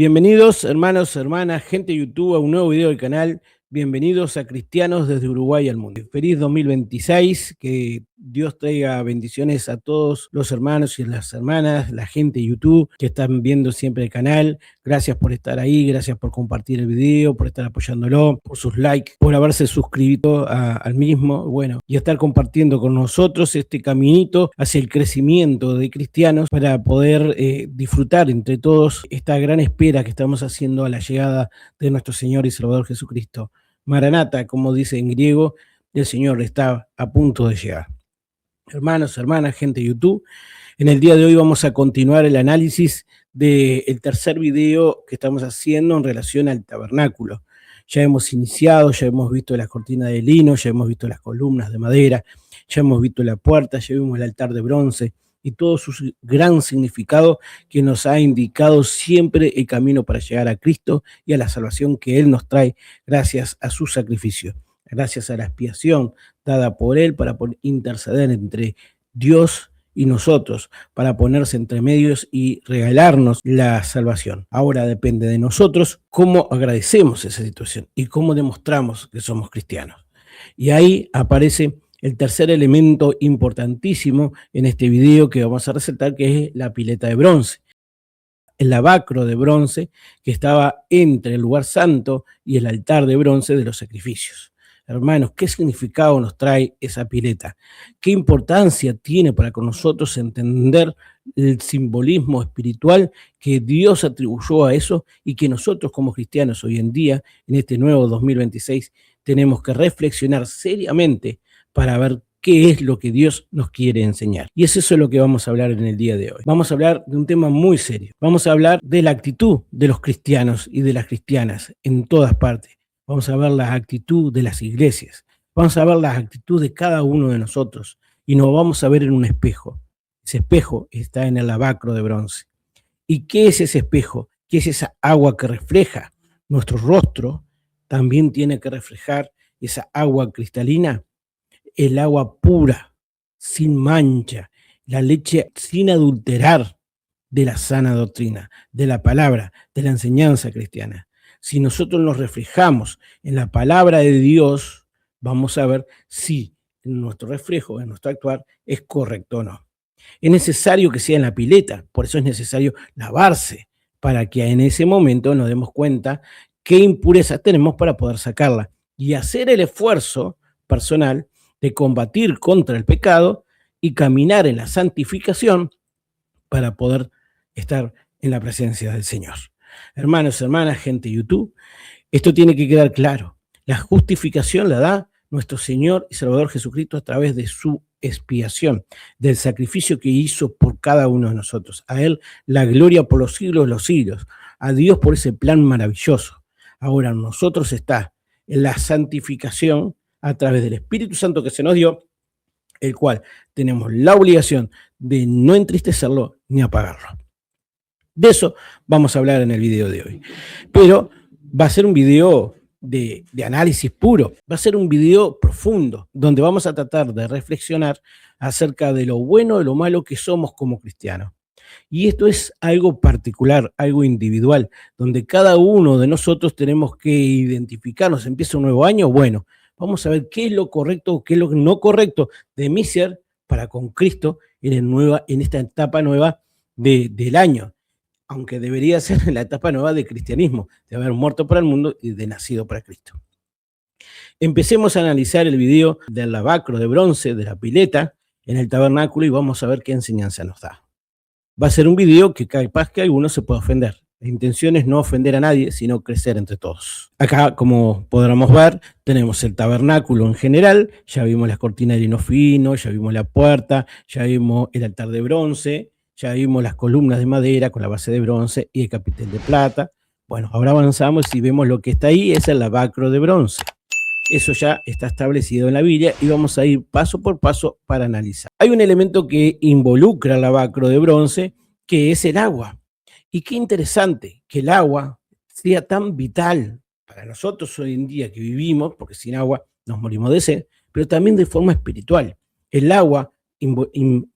Bienvenidos, hermanos, hermanas, gente de YouTube, a un nuevo video del canal. Bienvenidos a Cristianos desde Uruguay al mundo. Feliz 2026, que Dios traiga bendiciones a todos los hermanos y las hermanas, la gente de YouTube que están viendo siempre el canal. Gracias por estar ahí, gracias por compartir el video, por estar apoyándolo, por sus likes, por haberse suscrito al mismo, bueno, y estar compartiendo con nosotros este caminito hacia el crecimiento de cristianos para poder disfrutar entre todos esta gran espera que estamos haciendo a la llegada de nuestro Señor y Salvador Jesucristo. Maranata, como dice en griego, el Señor está a punto de llegar. Hermanos, hermanas, gente de YouTube, en el día de hoy vamos a continuar el análisis del tercer video que estamos haciendo en relación al tabernáculo. Ya hemos iniciado, ya hemos visto las cortinas de lino, ya hemos visto las columnas de madera, ya hemos visto la puerta, ya vimos el altar de bronce y todo su gran significado que nos ha indicado siempre el camino para llegar a Cristo y a la salvación que Él nos trae gracias a su sacrificio, gracias a la expiación dada por Él para interceder entre Dios y nosotros, para ponerse entre medios y regalarnos la salvación. Ahora depende de nosotros cómo agradecemos esa situación y cómo demostramos que somos cristianos. Y ahí aparece el tercer elemento importantísimo en este video que vamos a resaltar, que es la pileta de bronce. El lavacro de bronce que estaba entre el lugar santo y el altar de bronce de los sacrificios. Hermanos, ¿qué significado nos trae esa pileta? ¿Qué importancia tiene para con nosotros entender el simbolismo espiritual que Dios atribuyó a eso y que nosotros como cristianos hoy en día, en este nuevo 2026, tenemos que reflexionar seriamente para ver qué es lo que Dios nos quiere enseñar? Y es eso lo que vamos a hablar en el día de hoy. Vamos a hablar de un tema muy serio. Vamos a hablar de la actitud de los cristianos y de las cristianas en todas partes. Vamos a ver la actitud de las iglesias. Vamos a ver la actitud de cada uno de nosotros. Y nos vamos a ver en un espejo. Ese espejo está en el lavacro de bronce. ¿Y qué es ese espejo? ¿Qué es esa agua que refleja nuestro rostro? También tiene que reflejar esa agua cristalina, el agua pura, sin mancha, la leche sin adulterar de la sana doctrina, de la palabra, de la enseñanza cristiana. Si nosotros nos reflejamos en la palabra de Dios, vamos a ver si nuestro reflejo, en nuestro actuar, es correcto o no. Es necesario que sea en la pileta, por eso es necesario lavarse, para que en ese momento nos demos cuenta qué impurezas tenemos para poder sacarla y hacer el esfuerzo personal de combatir contra el pecado y caminar en la santificación para poder estar en la presencia del Señor. Hermanos, hermanas, gente de YouTube, esto tiene que quedar claro. La justificación la da nuestro Señor y Salvador Jesucristo a través de su expiación, del sacrificio que hizo por cada uno de nosotros. A Él la gloria por los siglos de los siglos. A Dios por ese plan maravilloso. Ahora nosotros está en la santificación a través del Espíritu Santo que se nos dio, el cual tenemos la obligación de no entristecerlo ni apagarlo. De eso vamos a hablar en el video de hoy. Pero va a ser un video de análisis puro, va a ser un video profundo, donde vamos a tratar de reflexionar acerca de lo bueno y lo malo que somos como cristianos. Y esto es algo particular, algo individual, donde cada uno de nosotros tenemos que identificarnos. Empieza un nuevo año, bueno, vamos a ver qué es lo correcto, qué es lo no correcto de mi ser para con Cristo en esta etapa nueva del año, aunque debería ser en la etapa nueva de cristianismo, de haber muerto para el mundo y de nacido para Cristo. Empecemos a analizar el video del lavacro de bronce, de la pileta, en el tabernáculo y vamos a ver qué enseñanza nos da. Va a ser un video que capaz que alguno se pueda ofender. La intención es no ofender a nadie, sino crecer entre todos. Acá, como podremos ver, tenemos el tabernáculo en general, ya vimos las cortinas de lino fino, ya vimos la puerta, ya vimos el altar de bronce, ya vimos las columnas de madera con la base de bronce y el capitel de plata. Bueno, ahora avanzamos y vemos lo que está ahí, es el lavacro de bronce. Eso ya está establecido en la Biblia y vamos a ir paso por paso para analizar. Hay un elemento que involucra el lavacro de bronce, que es el agua. Y qué interesante que el agua sea tan vital para nosotros hoy en día que vivimos, porque sin agua nos morimos de sed, pero también de forma espiritual. El agua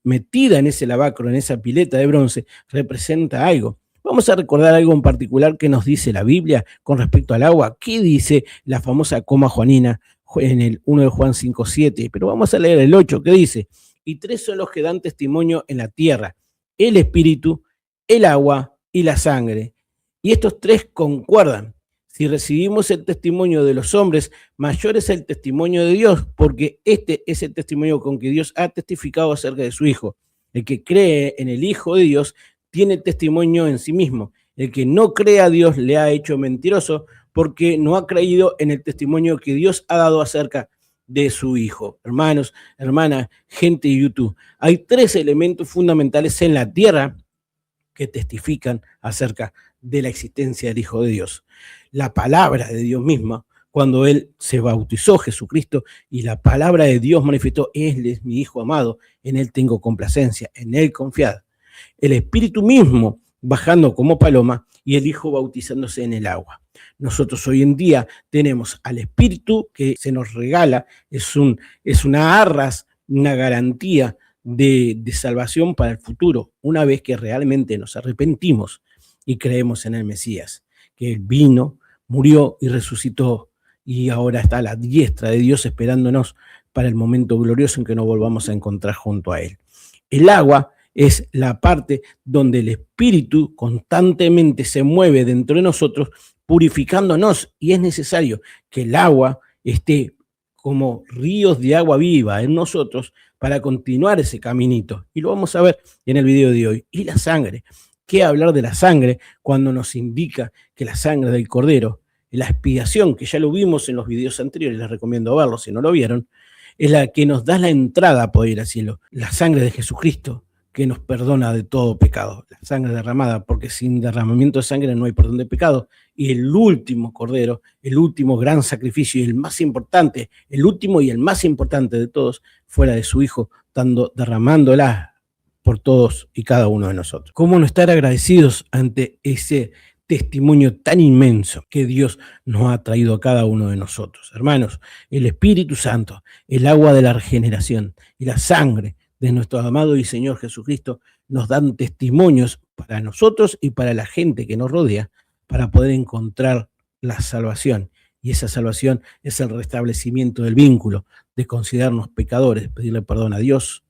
metida en ese lavacro, en esa pileta de bronce, representa algo, Vamos a recordar algo en particular que nos dice la Biblia con respecto al agua. ¿Qué dice la famosa coma juanina en el 1 de Juan 5:7? Pero vamos a leer el 8, que dice: y tres son los que dan testimonio en la tierra: el espíritu, el agua y la sangre. Y estos tres concuerdan. Si recibimos el testimonio de los hombres, mayor es el testimonio de Dios, porque este es el testimonio con que Dios ha testificado acerca de su Hijo. El que cree en el Hijo de Dios tiene testimonio en sí mismo. El que no cree a Dios le ha hecho mentiroso, porque no ha creído en el testimonio que Dios ha dado acerca de su Hijo. Hermanos, hermanas, gente de YouTube, hay tres elementos fundamentales en la tierra que testifican acerca de la existencia del Hijo de Dios. La palabra de Dios misma, cuando Él se bautizó, Jesucristo, y la palabra de Dios manifestó: Él es mi Hijo amado, en Él tengo complacencia, en Él confiad. El Espíritu mismo bajando como paloma y el Hijo bautizándose en el agua. Nosotros hoy en día tenemos al Espíritu que se nos regala, es una arras, una garantía de salvación para el futuro, una vez que realmente nos arrepentimos y creemos en el Mesías, que Él vino, murió y resucitó, y ahora está a la diestra de Dios esperándonos para el momento glorioso en que nos volvamos a encontrar junto a Él. El agua es la parte donde el Espíritu constantemente se mueve dentro de nosotros, purificándonos, y es necesario que el agua esté como ríos de agua viva en nosotros para continuar ese caminito. Y lo vamos a ver en el video de hoy. Y la sangre. ¿Qué hablar de la sangre cuando nos indica que la sangre del Cordero, la expiación, que ya lo vimos en los videos anteriores, les recomiendo verlos si no lo vieron, es la que nos da la entrada a poder ir al cielo? La sangre de Jesucristo, que nos perdona de todo pecado. La sangre derramada, porque sin derramamiento de sangre no hay perdón de pecado. Y el último Cordero, el último gran sacrificio y el más importante, el último y el más importante de todos, fuera de su Hijo, derramándola por todos y cada uno de nosotros. ¿Cómo no estar agradecidos ante ese testimonio tan inmenso que Dios nos ha traído a cada uno de nosotros? Hermanos, el Espíritu Santo, el agua de la regeneración y la sangre de nuestro amado y Señor Jesucristo nos dan testimonios para nosotros y para la gente que nos rodea, para poder encontrar la salvación. Y esa salvación es el restablecimiento del vínculo, de considerarnos pecadores, pedirle perdón a Dios,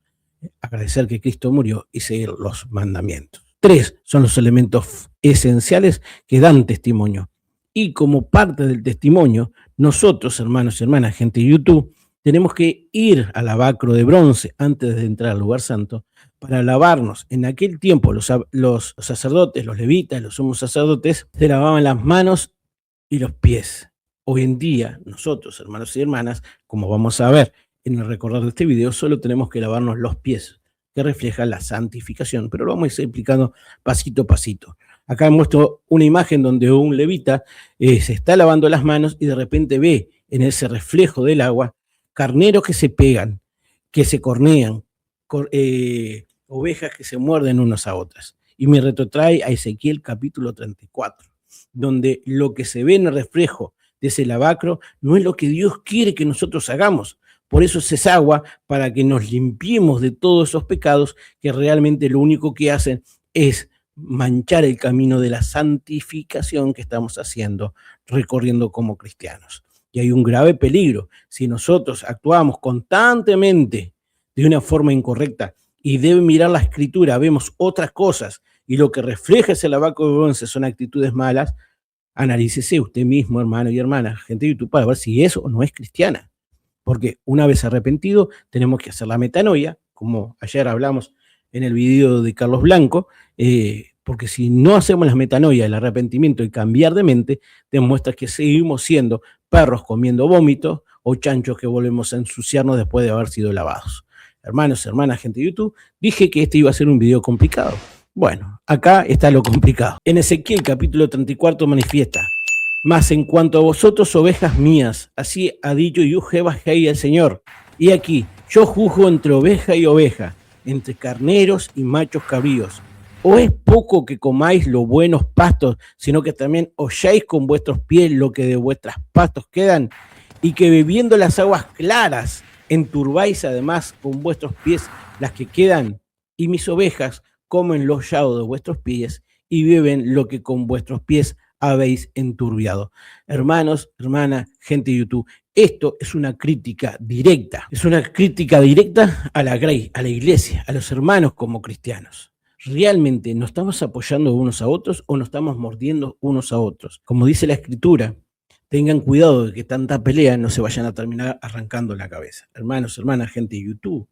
agradecer que Cristo murió y seguir los mandamientos. Tres son los elementos esenciales que dan testimonio. Y como parte del testimonio, nosotros, hermanos y hermanas, gente de YouTube, tenemos que ir al lavacro de bronce antes de entrar al lugar santo para lavarnos. En aquel tiempo los sacerdotes, los levitas, los sumos sacerdotes, se lavaban las manos y los pies. Hoy en día, nosotros, hermanos y hermanas, como vamos a ver en el recordar de este video, solo tenemos que lavarnos los pies, que refleja la santificación, pero lo vamos a ir explicando pasito a pasito. Acá muestro una imagen donde un levita se está lavando las manos y de repente ve en ese reflejo del agua carneros que se pegan, que se cornean, ovejas que se muerden unas a otras. Y me retrotrae a Ezequiel capítulo 34, donde lo que se ve en el reflejo de ese lavacro no es lo que Dios quiere que nosotros hagamos. Por eso es agua, para que nos limpiemos de todos esos pecados que realmente lo único que hacen es manchar el camino de la santificación que estamos haciendo, recorriendo como cristianos. Y hay un grave peligro. Si nosotros actuamos constantemente de una forma incorrecta y deben mirar la Escritura, vemos otras cosas y lo que refleja ese lavacro de bronce son actitudes malas, analícese usted mismo, hermano y hermana, gente de YouTube, para ver si es o no es cristiana. Porque una vez arrepentido, tenemos que hacer la metanoia, como ayer hablamos en el video de Carlos Blanco, porque si no hacemos la metanoia, el arrepentimiento y cambiar de mente, demuestra que seguimos siendo perros comiendo vómitos o chanchos que volvemos a ensuciarnos después de haber sido lavados. Hermanos, hermanas, gente de YouTube, dije que este iba a ser un video complicado. Bueno, acá está lo complicado. En Ezequiel capítulo 34 manifiesta: mas en cuanto a vosotros, ovejas mías, así ha dicho Jehová el Señor, y aquí yo juzgo entre oveja y oveja, entre carneros y machos cabríos. ¿O es poco que comáis los buenos pastos, sino que también holláis con vuestros pies lo que de vuestras pastos quedan, y que bebiendo las aguas claras enturbáis además con vuestros pies las que quedan? Y mis ovejas comen los llados de vuestros pies, y beben lo que con vuestros pies habéis enturbiado. Hermanos, hermanas, gente de YouTube, esto es una crítica directa. Es una crítica directa a la Grey, a la iglesia, a los hermanos como cristianos. ¿Realmente nos estamos apoyando unos a otros o nos estamos mordiendo unos a otros? Como dice la Escritura, tengan cuidado de que tanta pelea no se vayan a terminar arrancando la cabeza. Hermanos, hermanas, gente de YouTube,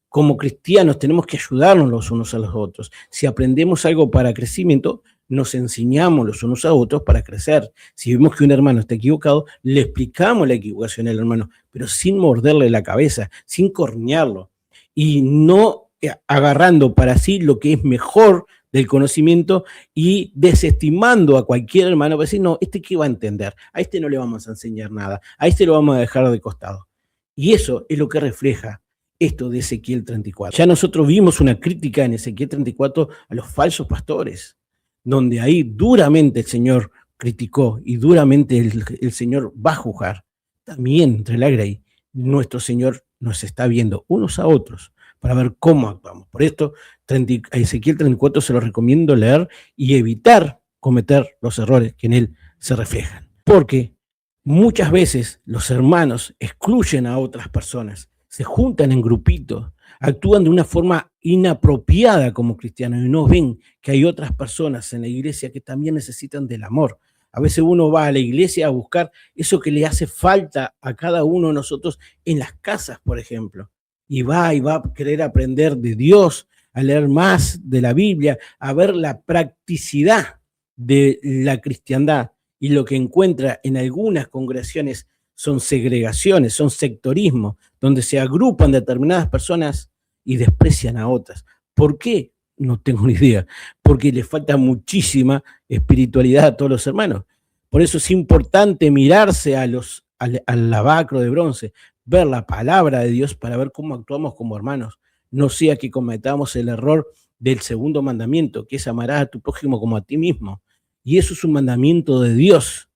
como cristianos tenemos que ayudarnos los unos a los otros. Si aprendemos algo para crecimiento, nos enseñamos los unos a otros para crecer. Si vemos que un hermano está equivocado, le explicamos la equivocación al hermano, pero sin morderle la cabeza, sin cornearlo y no agarrando para sí lo que es mejor del conocimiento y desestimando a cualquier hermano para decir, no, este qué va a entender, a este no le vamos a enseñar nada, a este lo vamos a dejar de costado. Y eso es lo que refleja esto de Ezequiel 34. Ya nosotros vimos una crítica en Ezequiel 34 a los falsos pastores, donde ahí duramente el Señor criticó y duramente el Señor va a juzgar. También entre la Grey, nuestro Señor nos está viendo unos a otros para ver cómo actuamos. Por esto, a Ezequiel 34 se lo recomiendo leer y evitar cometer los errores que en él se reflejan. Porque muchas veces los hermanos excluyen a otras personas, se juntan en grupitos, actúan de una forma inapropiada como cristianos y no ven que hay otras personas en la iglesia que también necesitan del amor. A veces uno va a la iglesia a buscar eso que le hace falta a cada uno de nosotros en las casas, por ejemplo. Y va a querer aprender de Dios, a leer más de la Biblia, a ver la practicidad de la cristiandad. Y lo que encuentra en algunas congregaciones son segregaciones, son sectorismo, donde se agrupan determinadas personas y desprecian a otras. ¿Por qué? No tengo ni idea. Porque le falta muchísima espiritualidad a todos los hermanos. Por eso es importante mirarse al lavacro de bronce, ver la palabra de Dios para ver cómo actuamos como hermanos. No sea que cometamos el error del segundo mandamiento, que es amarás a tu prójimo como a ti mismo. Y eso es un mandamiento de Dios,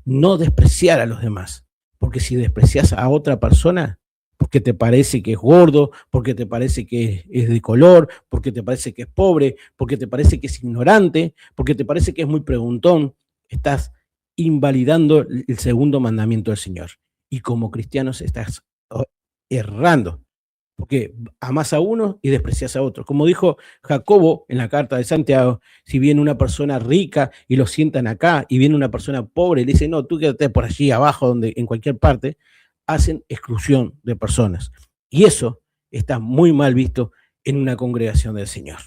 no despreciar a los demás. Porque si desprecias a otra persona, porque te parece que es gordo, porque te parece que es de color, porque te parece que es pobre, porque te parece que es ignorante, porque te parece que es muy preguntón, estás invalidando el segundo mandamiento del Señor. Y como cristianos estás errando, porque amás a uno y desprecias a otro. Como dijo Jacobo en la carta de Santiago, si viene una persona rica y lo sientan acá, y viene una persona pobre y le dice, no, tú quédate por allí abajo, en cualquier parte, hacen exclusión de personas. Y eso está muy mal visto en una congregación del Señor.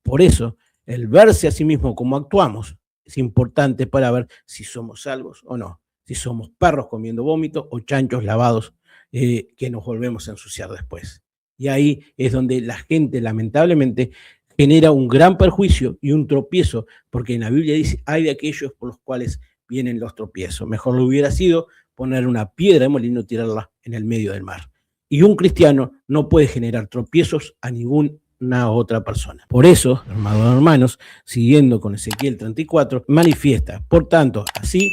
Por eso, el verse a sí mismo como actuamos es importante para ver si somos salvos o no, si somos perros comiendo vómito o chanchos lavados que nos volvemos a ensuciar después. Y ahí es donde la gente, lamentablemente, genera un gran perjuicio y un tropiezo, porque en la Biblia dice, hay de aquellos por los cuales vienen los tropiezos. Mejor lo hubiera sido poner una piedra de molino y tirarla en el medio del mar. Y un cristiano no puede generar tropiezos a ninguna otra persona. Por eso, hermanos, siguiendo con Ezequiel 34, manifiesta, por tanto, así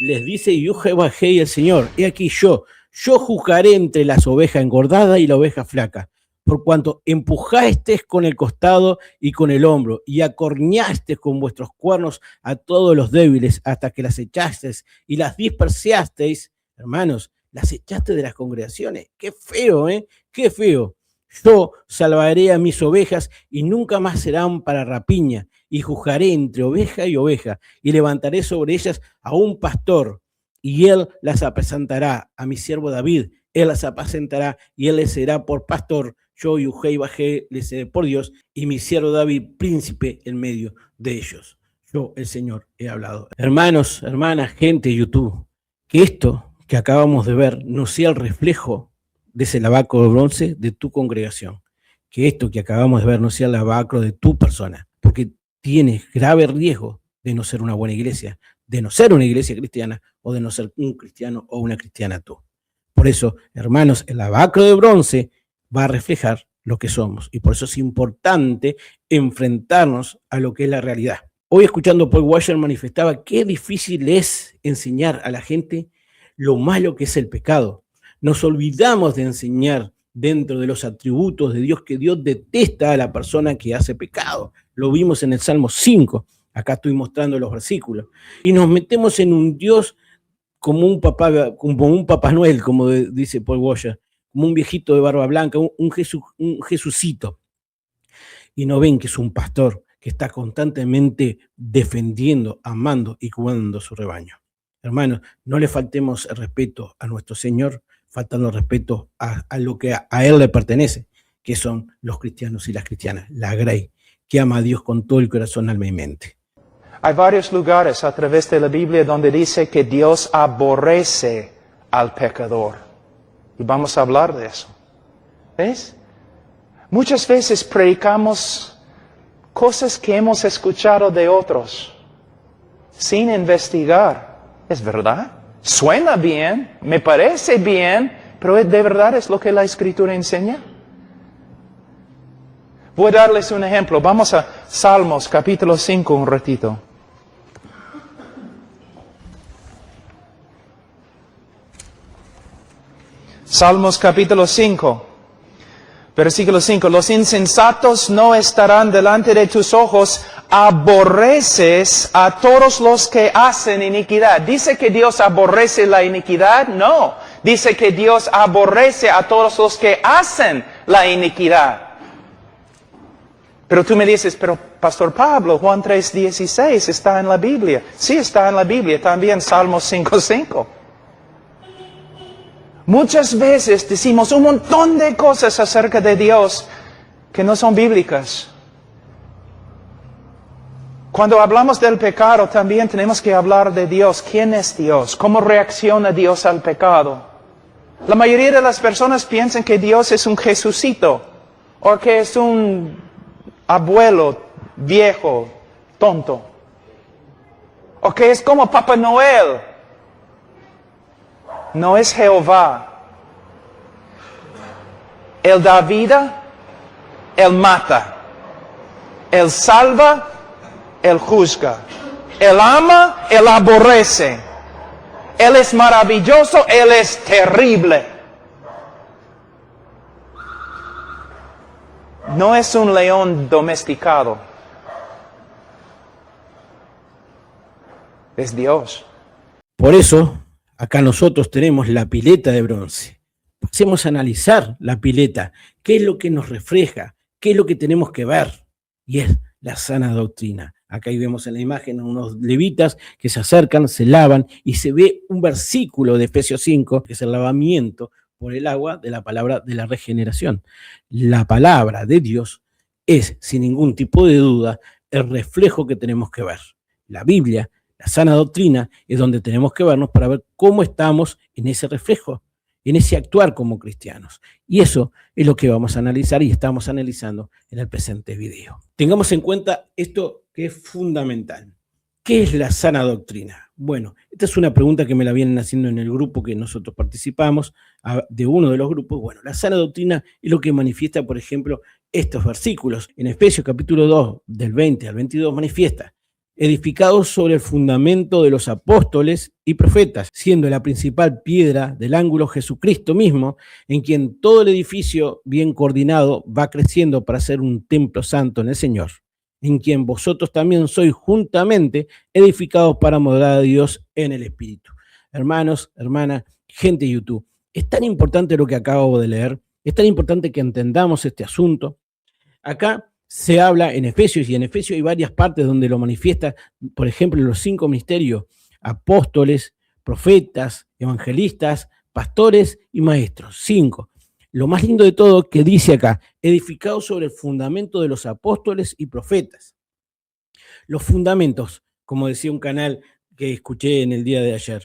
les dice Jehová el Señor, he aquí yo juzgaré entre las ovejas engordadas y la oveja flaca, por cuanto empujasteis con el costado y con el hombro, y acorñasteis con vuestros cuernos a todos los débiles, hasta que las echasteis y las dispersasteis, hermanos, las echaste de las congregaciones. Qué feo, qué feo. Yo salvaré a mis ovejas y nunca más serán para rapiña, y juzgaré entre oveja y oveja, y levantaré sobre ellas a un pastor, y él las apacentará, a mi siervo David, él las apacentará, y él les será por pastor. Yo, Yujei Bajé, les seré por Dios, y mi siervo David, príncipe en medio de ellos. Yo, el Señor, he hablado. Hermanos, hermanas, gente de YouTube, que esto que acabamos de ver no sea el reflejo de ese lavacro de bronce de tu congregación. Que esto que acabamos de ver no sea el lavacro de tu persona, porque tienes grave riesgo de no ser una buena iglesia, de no ser una iglesia cristiana o de no ser un cristiano o una cristiana tú. Por eso, hermanos, el lavacro de bronce va a reflejar lo que somos y por eso es importante enfrentarnos a lo que es la realidad. Hoy escuchando Paul Washer manifestaba qué difícil es enseñar a la gente lo malo que es el pecado. Nos olvidamos de enseñar dentro de los atributos de Dios que Dios detesta a la persona que hace pecado. Lo vimos en el Salmo 5. Acá estoy mostrando los versículos. Y nos metemos en un Dios como un Papá Noel, como dice Paul Washer, como un viejito de barba blanca, un Jesucito. Y no ven que es un pastor que está constantemente defendiendo, amando y cuidando su rebaño. Hermanos, no le faltemos el respeto a nuestro Señor, faltando el respeto a lo que a Él le pertenece, que son los cristianos y las cristianas, la Grey, que ama a Dios con todo el corazón, alma y mente. Hay varios lugares a través de la Biblia donde dice que Dios aborrece al pecador. Y vamos a hablar de eso. ¿Ves? Muchas veces predicamos cosas que hemos escuchado de otros, sin investigar. ¿Es verdad? Suena bien, me parece bien, pero ¿de verdad es lo que la Escritura enseña? Voy a darles un ejemplo. Vamos a Salmos capítulo 5 un ratito. Salmos capítulo 5. Versículo 5, los insensatos no estarán delante de tus ojos, aborreces a todos los que hacen iniquidad. ¿Dice que Dios aborrece la iniquidad? No, dice que Dios aborrece a todos los que hacen la iniquidad. Pero tú me dices, pero Pastor Pablo, Juan 3:16 está en la Biblia. Sí, está en la Biblia, también Salmos 5:5. Muchas veces decimos un montón de cosas acerca de Dios que no son bíblicas. Cuando hablamos del pecado, también tenemos que hablar de Dios. ¿Quién es Dios? ¿Cómo reacciona Dios al pecado? La mayoría de las personas piensan que Dios es un Jesucito, o que es un abuelo viejo, tonto, o que es como Papá Noel. No es Jehová. Él da vida, Él mata. Él salva, Él juzga. Él ama, Él aborrece. Él es maravilloso, Él es terrible. No es un león domesticado. Es Dios. Por eso, acá nosotros tenemos la pileta de bronce. Pasemos a analizar la pileta. ¿Qué es lo que nos refleja? ¿Qué es lo que tenemos que ver? Y es la sana doctrina. Acá ahí vemos en la imagen a unos levitas que se acercan, se lavan y se ve un versículo de Efesios 5, que es el lavamiento por el agua de la palabra de la regeneración. La palabra de Dios es, sin ningún tipo de duda, el reflejo que tenemos que ver. La Biblia, la sana doctrina, es donde tenemos que vernos para ver cómo estamos en ese reflejo, en ese actuar como cristianos. Y eso es lo que vamos a analizar y estamos analizando en el presente video. Tengamos en cuenta esto que es fundamental. ¿Qué es la sana doctrina? Bueno, esta es una pregunta que me la vienen haciendo en el grupo que nosotros participamos, de uno de los grupos. Bueno, la sana doctrina es lo que manifiesta, por ejemplo, estos versículos. En Efesios capítulo 2, del 20 al 22, manifiesta: edificados sobre el fundamento de los apóstoles y profetas, siendo la principal piedra del ángulo Jesucristo mismo, en quien todo el edificio bien coordinado va creciendo para ser un templo santo en el Señor, en quien vosotros también sois juntamente edificados para morar a Dios en el Espíritu. Hermanos, hermanas, gente de YouTube, es tan importante lo que acabo de leer, es tan importante que entendamos este asunto. Acá se habla en Efesios, y en Efesios hay varias partes donde lo manifiesta, por ejemplo, los 5 ministerios: apóstoles, profetas, evangelistas, pastores y maestros. 5. Lo más lindo de todo que dice acá: edificados sobre el fundamento de los apóstoles y profetas. Los fundamentos, como decía un canal que escuché en el día de ayer.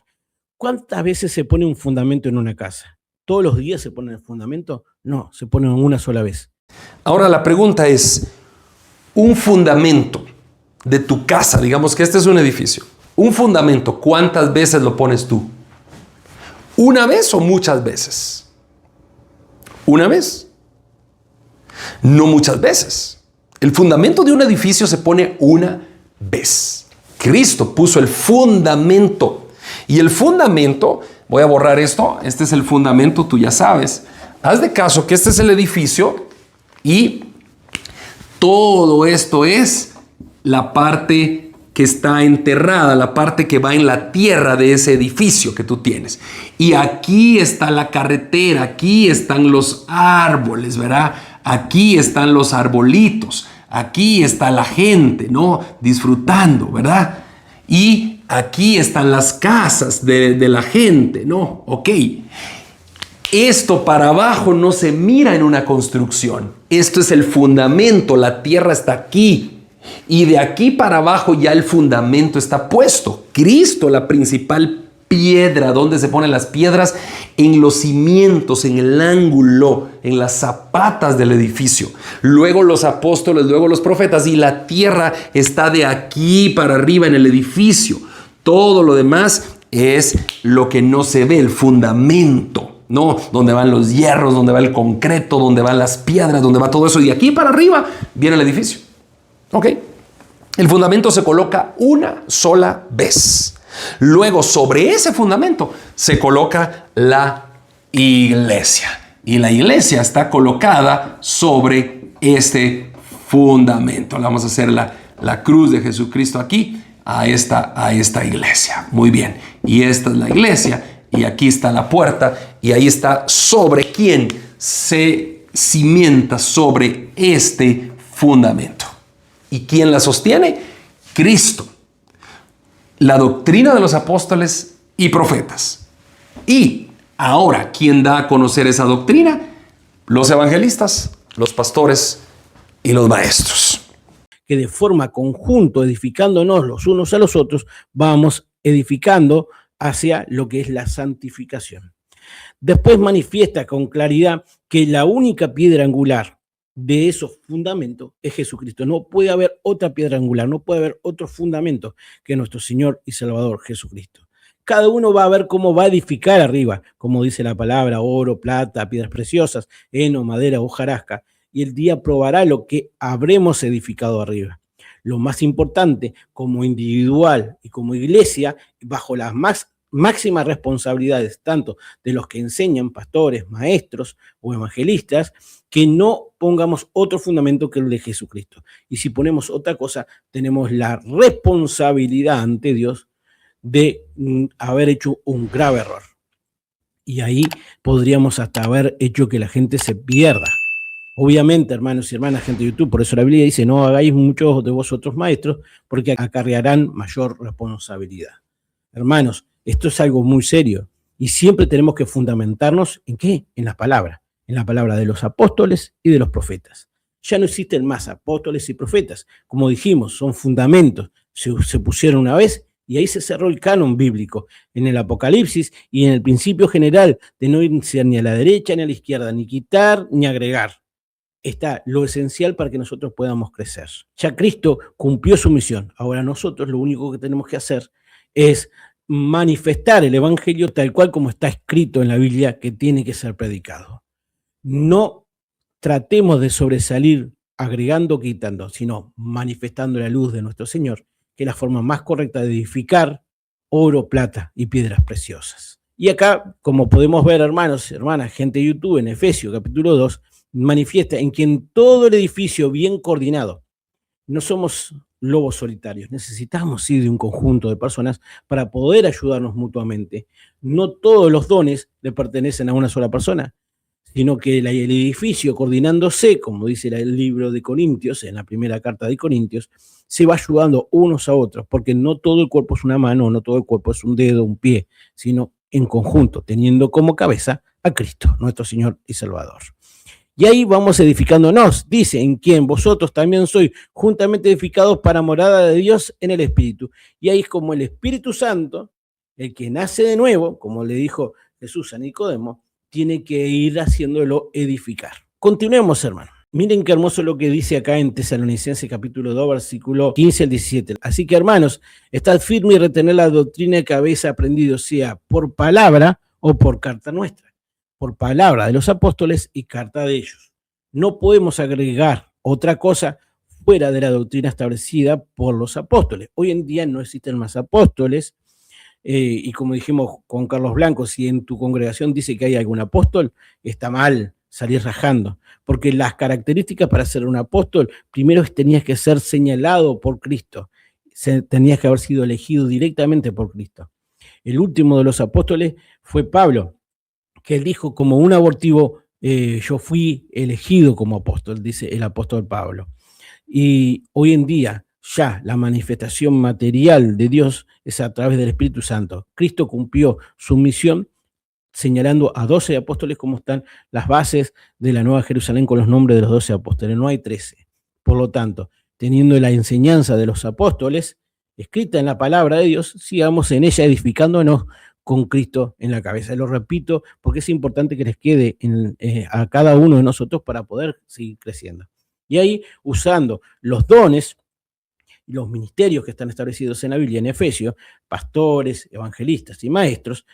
¿Cuántas veces se pone un fundamento en una casa? ¿Todos los días se pone el fundamento? No, se pone una sola vez. Ahora la pregunta es, un fundamento de tu casa, digamos que este es un edificio, un fundamento, ¿cuántas veces lo pones tú? ¿Una vez o muchas veces? ¿Una vez? No muchas veces. El fundamento de un edificio se pone una vez. Cristo puso el fundamento. Y el fundamento, voy a borrar esto, este es el fundamento, tú ya sabes. Haz de caso que este es el edificio y todo esto es la parte que está enterrada, la parte que va en la tierra de ese edificio que tú tienes. Y aquí está la carretera, aquí están los árboles, ¿verdad? Aquí están los arbolitos, aquí está la gente, ¿no? Disfrutando, ¿verdad? Y aquí están las casas de la gente, ¿no? Ok. Esto para abajo no se mira en una construcción. Esto es el fundamento, la tierra está aquí. Y de aquí para abajo ya el fundamento está puesto. Cristo, la principal piedra. ¿Dónde se ponen las piedras? En los cimientos, en el ángulo, en las zapatas del edificio. Luego los apóstoles, luego los profetas, y la tierra está de aquí para arriba en el edificio. Todo lo demás es lo que no se ve, el fundamento, ¿no? Donde van los hierros, donde va el concreto, donde van las piedras, donde va todo eso. Y de aquí para arriba viene el edificio. ¿Ok? El fundamento se coloca una sola vez. Luego, sobre ese fundamento se coloca la iglesia. Y la iglesia está colocada sobre este fundamento. Le vamos a hacer la cruz de Jesucristo aquí a esta iglesia. Muy bien. Y esta es la iglesia. Y aquí está la puerta. Y ahí está sobre quién se cimienta sobre este fundamento. ¿Y quién la sostiene? Cristo. La doctrina de los apóstoles y profetas. Y ahora, ¿quién da a conocer esa doctrina? Los evangelistas, los pastores y los maestros. Que de forma conjunto, edificándonos los unos a los otros, vamos edificando hacia lo que es la santificación. Después manifiesta con claridad que la única piedra angular de esos fundamentos es Jesucristo. No puede haber otra piedra angular, no puede haber otro fundamento que nuestro Señor y Salvador Jesucristo. Cada uno va a ver cómo va a edificar arriba, como dice la palabra, oro, plata, piedras preciosas, heno, madera, hojarasca, y el día probará lo que habremos edificado arriba. Lo más importante, como individual y como iglesia, bajo las máximas responsabilidades, tanto de los que enseñan, pastores, maestros o evangelistas, que no pongamos otro fundamento que el de Jesucristo. Y si ponemos otra cosa, tenemos la responsabilidad ante Dios de haber hecho un grave error. Y ahí podríamos hasta haber hecho que la gente se pierda. Obviamente, hermanos y hermanas, gente de YouTube, por eso la Biblia dice, no hagáis muchos de vosotros maestros, porque acarrearán mayor responsabilidad. Hermanos, esto es algo muy serio y siempre tenemos que fundamentarnos ¿en qué? En la palabra de los apóstoles y de los profetas. Ya no existen más apóstoles y profetas. Como dijimos, son fundamentos. Se pusieron una vez y ahí se cerró el canon bíblico. En el Apocalipsis y en el principio general de no irse ni a la derecha ni a la izquierda, ni quitar ni agregar. Está lo esencial para que nosotros podamos crecer. Ya Cristo cumplió su misión. Ahora nosotros lo único que tenemos que hacer es manifestar el evangelio tal cual como está escrito en la Biblia que tiene que ser predicado. No tratemos de sobresalir agregando o quitando, sino manifestando la luz de nuestro Señor, que es la forma más correcta de edificar oro, plata y piedras preciosas. Y acá, como podemos ver, hermanos y hermanas, gente de YouTube, en Efesios capítulo 2, manifiesta en que en todo el edificio bien coordinado, no somos lobos solitarios, necesitamos sí de un conjunto de personas para poder ayudarnos mutuamente. No todos los dones le pertenecen a una sola persona, sino que el edificio coordinándose, como dice el libro de Corintios, en la primera carta de Corintios, se va ayudando unos a otros, porque no todo el cuerpo es una mano, no todo el cuerpo es un dedo, un pie, sino en conjunto, teniendo como cabeza a Cristo, nuestro Señor y Salvador. Y ahí vamos edificándonos, dice, en quien vosotros también sois juntamente edificados para morada de Dios en el Espíritu. Y ahí es como el Espíritu Santo, el que nace de nuevo, como le dijo Jesús a Nicodemo, tiene que ir haciéndolo edificar. Continuemos, hermano. Miren qué hermoso lo que dice acá en Tesalonicenses capítulo 2, versículo 15 al 17. Así que, hermanos, estad firmes y retened la doctrina que habéis aprendido, sea por palabra o por carta nuestra. Por palabra de los apóstoles y carta de ellos. No podemos agregar otra cosa fuera de la doctrina establecida por los apóstoles. Hoy en día no existen más apóstoles, y como dijimos con Carlos Blanco, si en tu congregación dice que hay algún apóstol, está mal salir rajando, porque las características para ser un apóstol, primero tenías que ser señalado por Cristo, tenías que haber sido elegido directamente por Cristo. El último de los apóstoles fue Pablo, que él dijo como un abortivo, yo fui elegido como apóstol, dice el apóstol Pablo. Y hoy en día ya la manifestación material de Dios es a través del Espíritu Santo. Cristo cumplió su misión señalando a 12 apóstoles como están las bases de la Nueva Jerusalén con los nombres de los 12 apóstoles. No hay 13. Por lo tanto, teniendo la enseñanza de los apóstoles escrita en la palabra de Dios, sigamos en ella edificándonos con Cristo en la cabeza. Lo repito porque es importante que les quede a cada uno de nosotros para poder seguir creciendo. Y ahí, usando los dones y los ministerios que están establecidos en la Biblia, en Efesios, pastores, evangelistas y maestros,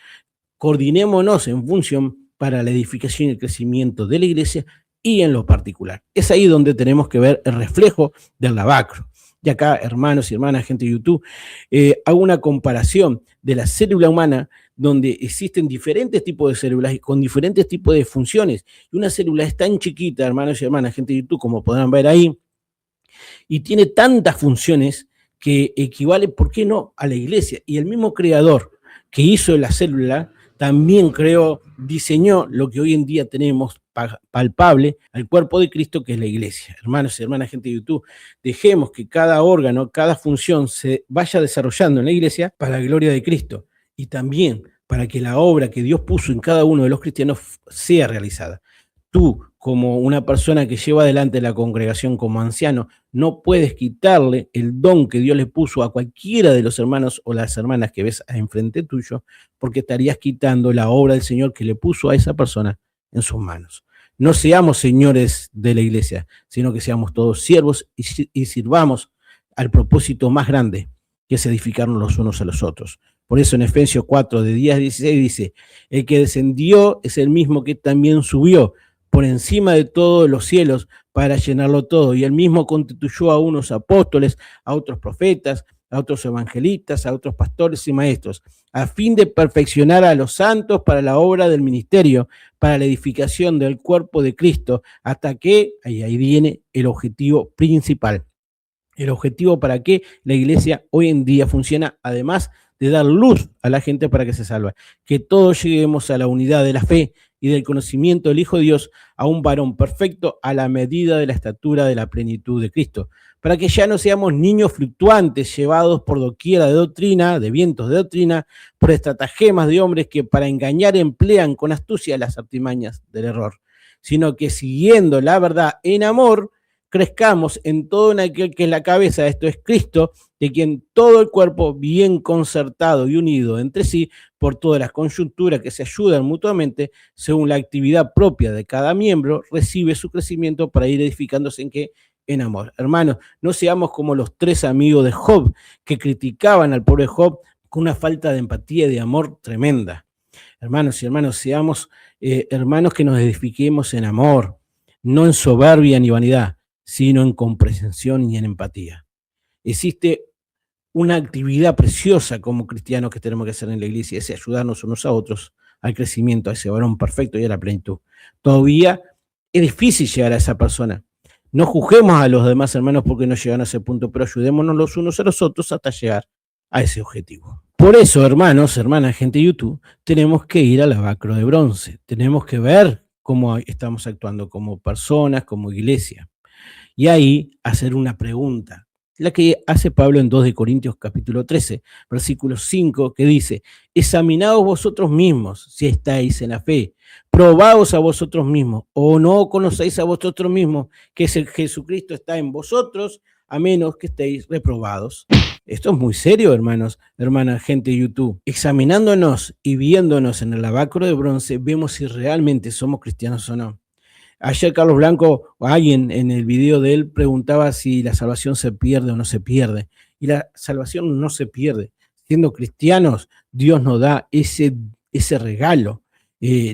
coordinémonos en función para la edificación y el crecimiento de la iglesia y en lo particular. Es ahí donde tenemos que ver el reflejo del lavacro. Y acá, hermanos y hermanas, gente de YouTube, hago una comparación de la célula humana donde existen diferentes tipos de células y con diferentes tipos de funciones. Y una célula es tan chiquita, hermanos y hermanas, gente de YouTube, como podrán ver ahí, y tiene tantas funciones que equivale, ¿por qué no?, a la iglesia. Y el mismo creador que hizo la célula también diseñó lo que hoy en día tenemos palpable al cuerpo de Cristo, que es la iglesia. Hermanos y hermanas, gente de YouTube, dejemos que cada órgano, cada función se vaya desarrollando en la iglesia para la gloria de Cristo y también para que la obra que Dios puso en cada uno de los cristianos sea realizada. Tú, como una persona que lleva adelante la congregación como anciano, no puedes quitarle el don que Dios le puso a cualquiera de los hermanos o las hermanas que ves enfrente tuyo, porque estarías quitando la obra del Señor que le puso a esa persona en sus manos. No seamos señores de la iglesia, sino que seamos todos siervos y sirvamos al propósito más grande, que es edificarnos los unos a los otros. Por eso en Efesios 4, de 10 a 16 dice, el que descendió es el mismo que también subió por encima de todos los cielos para llenarlo todo. Y él mismo constituyó a unos apóstoles, a otros profetas, a otros evangelistas, a otros pastores y maestros, a fin de perfeccionar a los santos para la obra del ministerio, para la edificación del cuerpo de Cristo, hasta que, ahí viene el objetivo principal. El objetivo para que la iglesia hoy en día funciona, además de dar luz a la gente para que se salve. Que todos lleguemos a la unidad de la fe y del conocimiento del Hijo de Dios, a un varón perfecto a la medida de la estatura de la plenitud de Cristo, para que ya no seamos niños fluctuantes llevados por doquiera de doctrina, de vientos de doctrina, por estratagemas de hombres que para engañar emplean con astucia las artimañas del error, sino que siguiendo la verdad en amor, crezcamos en todo en aquel que es la cabeza, esto es Cristo, de quien todo el cuerpo, bien concertado y unido entre sí, por todas las coyunturas que se ayudan mutuamente, según la actividad propia de cada miembro, recibe su crecimiento para ir edificándose en qué, en amor. Hermanos, no seamos como los 3 amigos de Job, que criticaban al pobre Job con una falta de empatía y de amor tremenda. Hermanos y hermanas, seamos hermanos que nos edifiquemos en amor, no en soberbia ni vanidad, sino en comprensión y en empatía. Existe una actividad preciosa como cristianos que tenemos que hacer en la iglesia, es ayudarnos unos a otros al crecimiento, a ese varón perfecto y a la plenitud. Todavía es difícil llegar a esa persona. No juzguemos a los demás hermanos porque no llegan a ese punto, pero ayudémonos los unos a los otros hasta llegar a ese objetivo. Por eso, hermanos, hermanas, gente de YouTube, tenemos que ir al lavacro de bronce. Tenemos que ver cómo estamos actuando como personas, como iglesia. Y ahí hacer una pregunta, la que hace Pablo en 2 de Corintios capítulo 13, versículo 5, que dice, examinaos vosotros mismos si estáis en la fe, probaos a vosotros mismos, o no conocéis a vosotros mismos que Jesucristo está en vosotros, a menos que estéis reprobados. Esto es muy serio, hermanos, hermanas, gente de YouTube. Examinándonos y viéndonos en el lavacro de bronce, vemos si realmente somos cristianos o no. Ayer Carlos Blanco, o alguien en el video de él, preguntaba si la salvación se pierde o no se pierde. Y la salvación no se pierde. Siendo cristianos, Dios nos da ese regalo,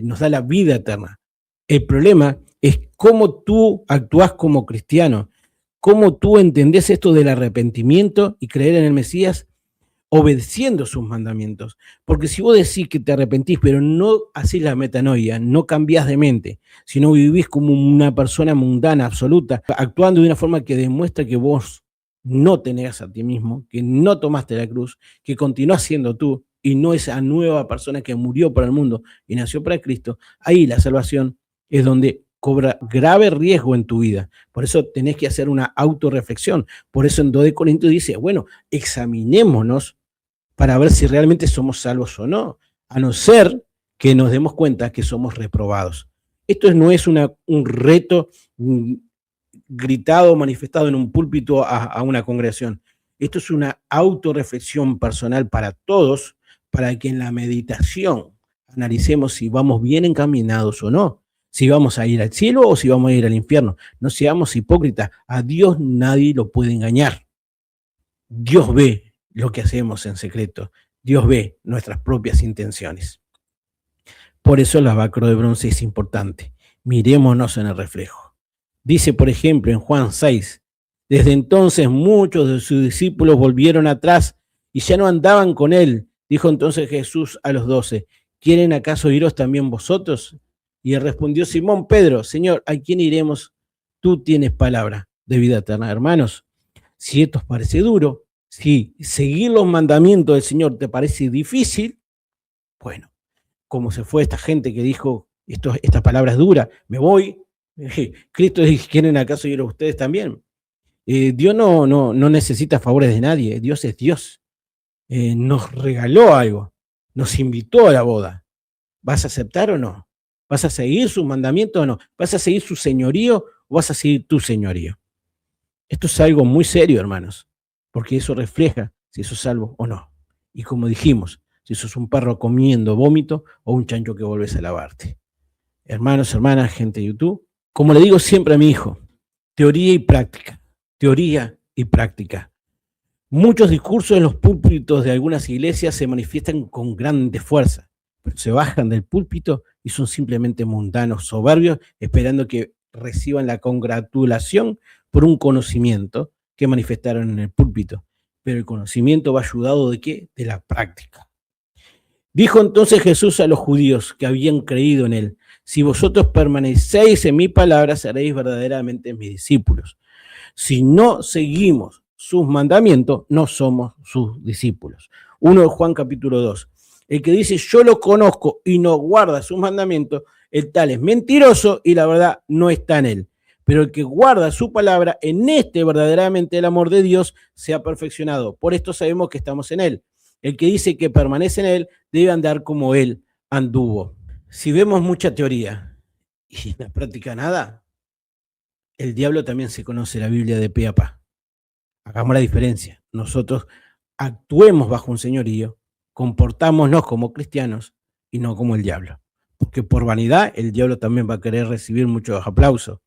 nos da la vida eterna. El problema es cómo tú actúas como cristiano, cómo tú entendés esto del arrepentimiento y creer en el Mesías obedeciendo sus mandamientos. Porque si vos decís que te arrepentís, pero no hacés la metanoia, no cambiás de mente, sino vivís como una persona mundana, absoluta, actuando de una forma que demuestra que vos no te negas a ti mismo, que no tomaste la cruz, que continúas siendo tú y no esa nueva persona que murió para el mundo y nació para Cristo, ahí la salvación es donde cobra grave riesgo en tu vida. Por eso tenés que hacer una autorreflexión. Por eso en 2 de Corintios dice, bueno, examinémonos para ver si realmente somos salvos o no, a no ser que nos demos cuenta que somos reprobados. Esto no es un reto gritado, manifestado en un púlpito a una congregación. Esto es una autorreflexión personal para todos, para que en la meditación analicemos si vamos bien encaminados o no, si vamos a ir al cielo o si vamos a ir al infierno. No seamos hipócritas, a Dios nadie lo puede engañar. Dios ve lo que hacemos en secreto, Dios ve nuestras propias intenciones. Por eso la bacro de bronce es importante. Mirémonos en el reflejo. Dice, por ejemplo, en Juan 6, desde entonces muchos de sus discípulos volvieron atrás y ya no andaban con él. Dijo entonces Jesús a los 12, ¿quieren acaso iros también vosotros? Y respondió Simón Pedro, Señor, ¿a quién iremos? Tú tienes palabra de vida eterna. Hermanos, si esto os parece duro, si seguir los mandamientos del Señor te parece difícil, bueno, como se fue esta gente que dijo, esta palabra es dura, me voy. Cristo dice, ¿quieren acaso ir a ustedes también? Dios no necesita favores de nadie, Dios es Dios. Nos regaló algo, nos invitó a la boda. ¿Vas a aceptar o no? ¿Vas a seguir sus mandamientos o no? ¿Vas a seguir su señorío o vas a seguir tu señorío? Esto es algo muy serio, hermanos, porque eso refleja si sos salvo o no. Y como dijimos, si sos un perro comiendo vómito o un chancho que volvés a lavarte. Hermanos, hermanas, gente de YouTube, como le digo siempre a mi hijo, teoría y práctica, teoría y práctica. Muchos discursos en los púlpitos de algunas iglesias se manifiestan con grande fuerza, pero se bajan del púlpito y son simplemente mundanos, soberbios, esperando que reciban la congratulación por un conocimiento que manifestaron en el púlpito. Pero el conocimiento va ayudado ¿de qué? De la práctica. Dijo entonces Jesús a los judíos que habían creído en él, si vosotros permanecéis en mi palabra, seréis verdaderamente mis discípulos. Si no seguimos sus mandamientos, no somos sus discípulos. 1 de Juan capítulo 2. El que dice yo lo conozco y no guarda sus mandamientos, el tal es mentiroso y la verdad no está en él. Pero el que guarda su palabra, en este verdaderamente el amor de Dios se ha perfeccionado. Por esto sabemos que estamos en él. El que dice que permanece en él debe andar como él anduvo. Si vemos mucha teoría y en la práctica nada, el diablo también se conoce la Biblia de pe a pa. Hagamos la diferencia. Nosotros actuemos bajo un señorío, comportámonos como cristianos y no como el diablo. Porque por vanidad el diablo también va a querer recibir muchos aplausos.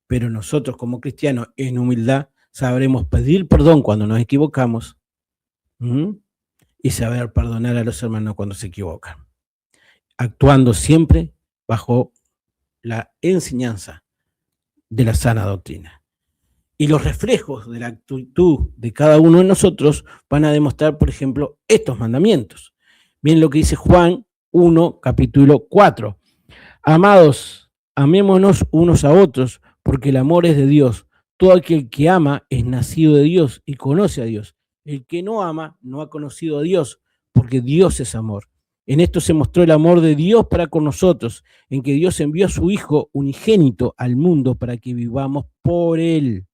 Pero nosotros como cristianos en humildad sabremos pedir perdón cuando nos equivocamos y saber perdonar a los hermanos cuando se equivocan. Actuando siempre bajo la enseñanza de la sana doctrina. Y los reflejos de la actitud de cada uno de nosotros van a demostrar, por ejemplo, estos mandamientos. Miren lo que dice Juan 1, capítulo 4. Amados, amémonos unos a otros, porque el amor es de Dios. Todo aquel que ama es nacido de Dios y conoce a Dios. El que no ama no ha conocido a Dios, porque Dios es amor. En esto se mostró el amor de Dios para con nosotros, en que Dios envió a su Hijo unigénito al mundo para que vivamos por Él.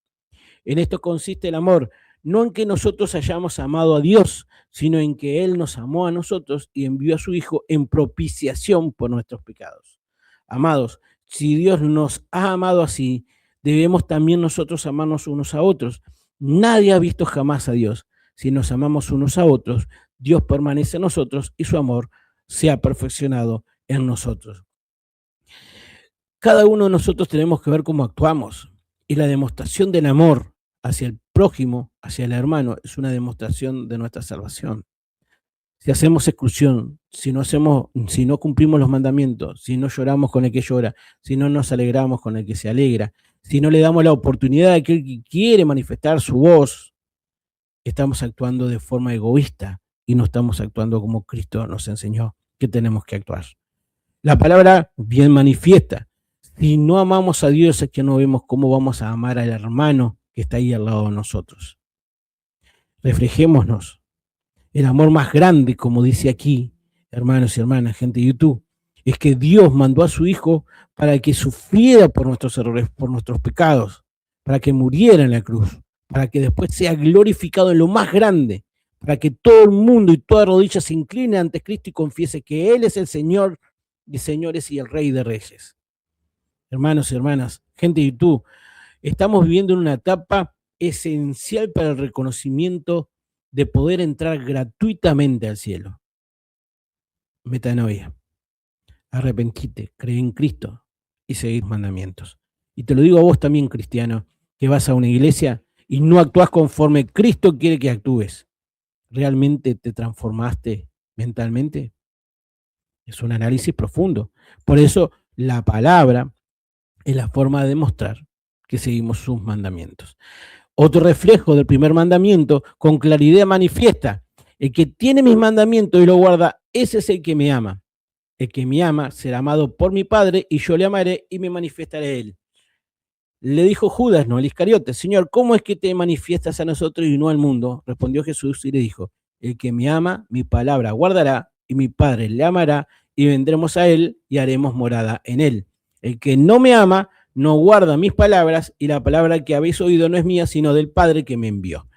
En esto consiste el amor, no en que nosotros hayamos amado a Dios, sino en que Él nos amó a nosotros y envió a su Hijo en propiciación por nuestros pecados. Amados, si Dios nos ha amado así, debemos también nosotros amarnos unos a otros. Nadie ha visto jamás a Dios. Si nos amamos unos a otros, Dios permanece en nosotros y su amor se ha perfeccionado en nosotros. Cada uno de nosotros tenemos que ver cómo actuamos. Y la demostración del amor hacia el prójimo, hacia el hermano, es una demostración de nuestra salvación. Si hacemos exclusión, si no cumplimos los mandamientos, si no lloramos con el que llora, si no nos alegramos con el que se alegra, si no le damos la oportunidad a aquel que quiere manifestar su voz, estamos actuando de forma egoísta y no estamos actuando como Cristo nos enseñó que tenemos que actuar. La palabra bien manifiesta. Si no amamos a Dios es que no vemos cómo vamos a amar al hermano que está ahí al lado de nosotros. Reflejémonos. El amor más grande, como dice aquí, hermanos y hermanas, gente de YouTube, es que Dios mandó a su Hijo para que sufriera por nuestros errores, por nuestros pecados, para que muriera en la cruz, para que después sea glorificado en lo más grande, para que todo el mundo y toda rodilla se incline ante Cristo y confiese que Él es el Señor de señores y el Rey de reyes. Hermanos y hermanas, gente de YouTube, estamos viviendo en una etapa esencial para el reconocimiento de poder entrar gratuitamente al cielo. Metanoia. Arrepentite, cree en Cristo y seguid mandamientos. Y te lo digo a vos también, cristiano, que vas a una iglesia y no actúas conforme Cristo quiere que actúes. ¿Realmente te transformaste mentalmente? Es un análisis profundo. Por eso la palabra es la forma de demostrar que seguimos sus mandamientos. Otro reflejo del primer mandamiento con claridad manifiesta: el que tiene mis mandamientos y lo guarda, ese es el que me ama. El que me ama será amado por mi Padre, y yo le amaré y me manifestaré a él. Le dijo Judas, no el Iscariote: Señor, ¿cómo es que te manifiestas a nosotros y no al mundo? Respondió Jesús y le dijo: el que me ama, mi palabra guardará, y mi Padre le amará, y vendremos a él y haremos morada en él. El que no me ama, no guarda mis palabras, y la palabra que habéis oído no es mía, sino del Padre que me envió.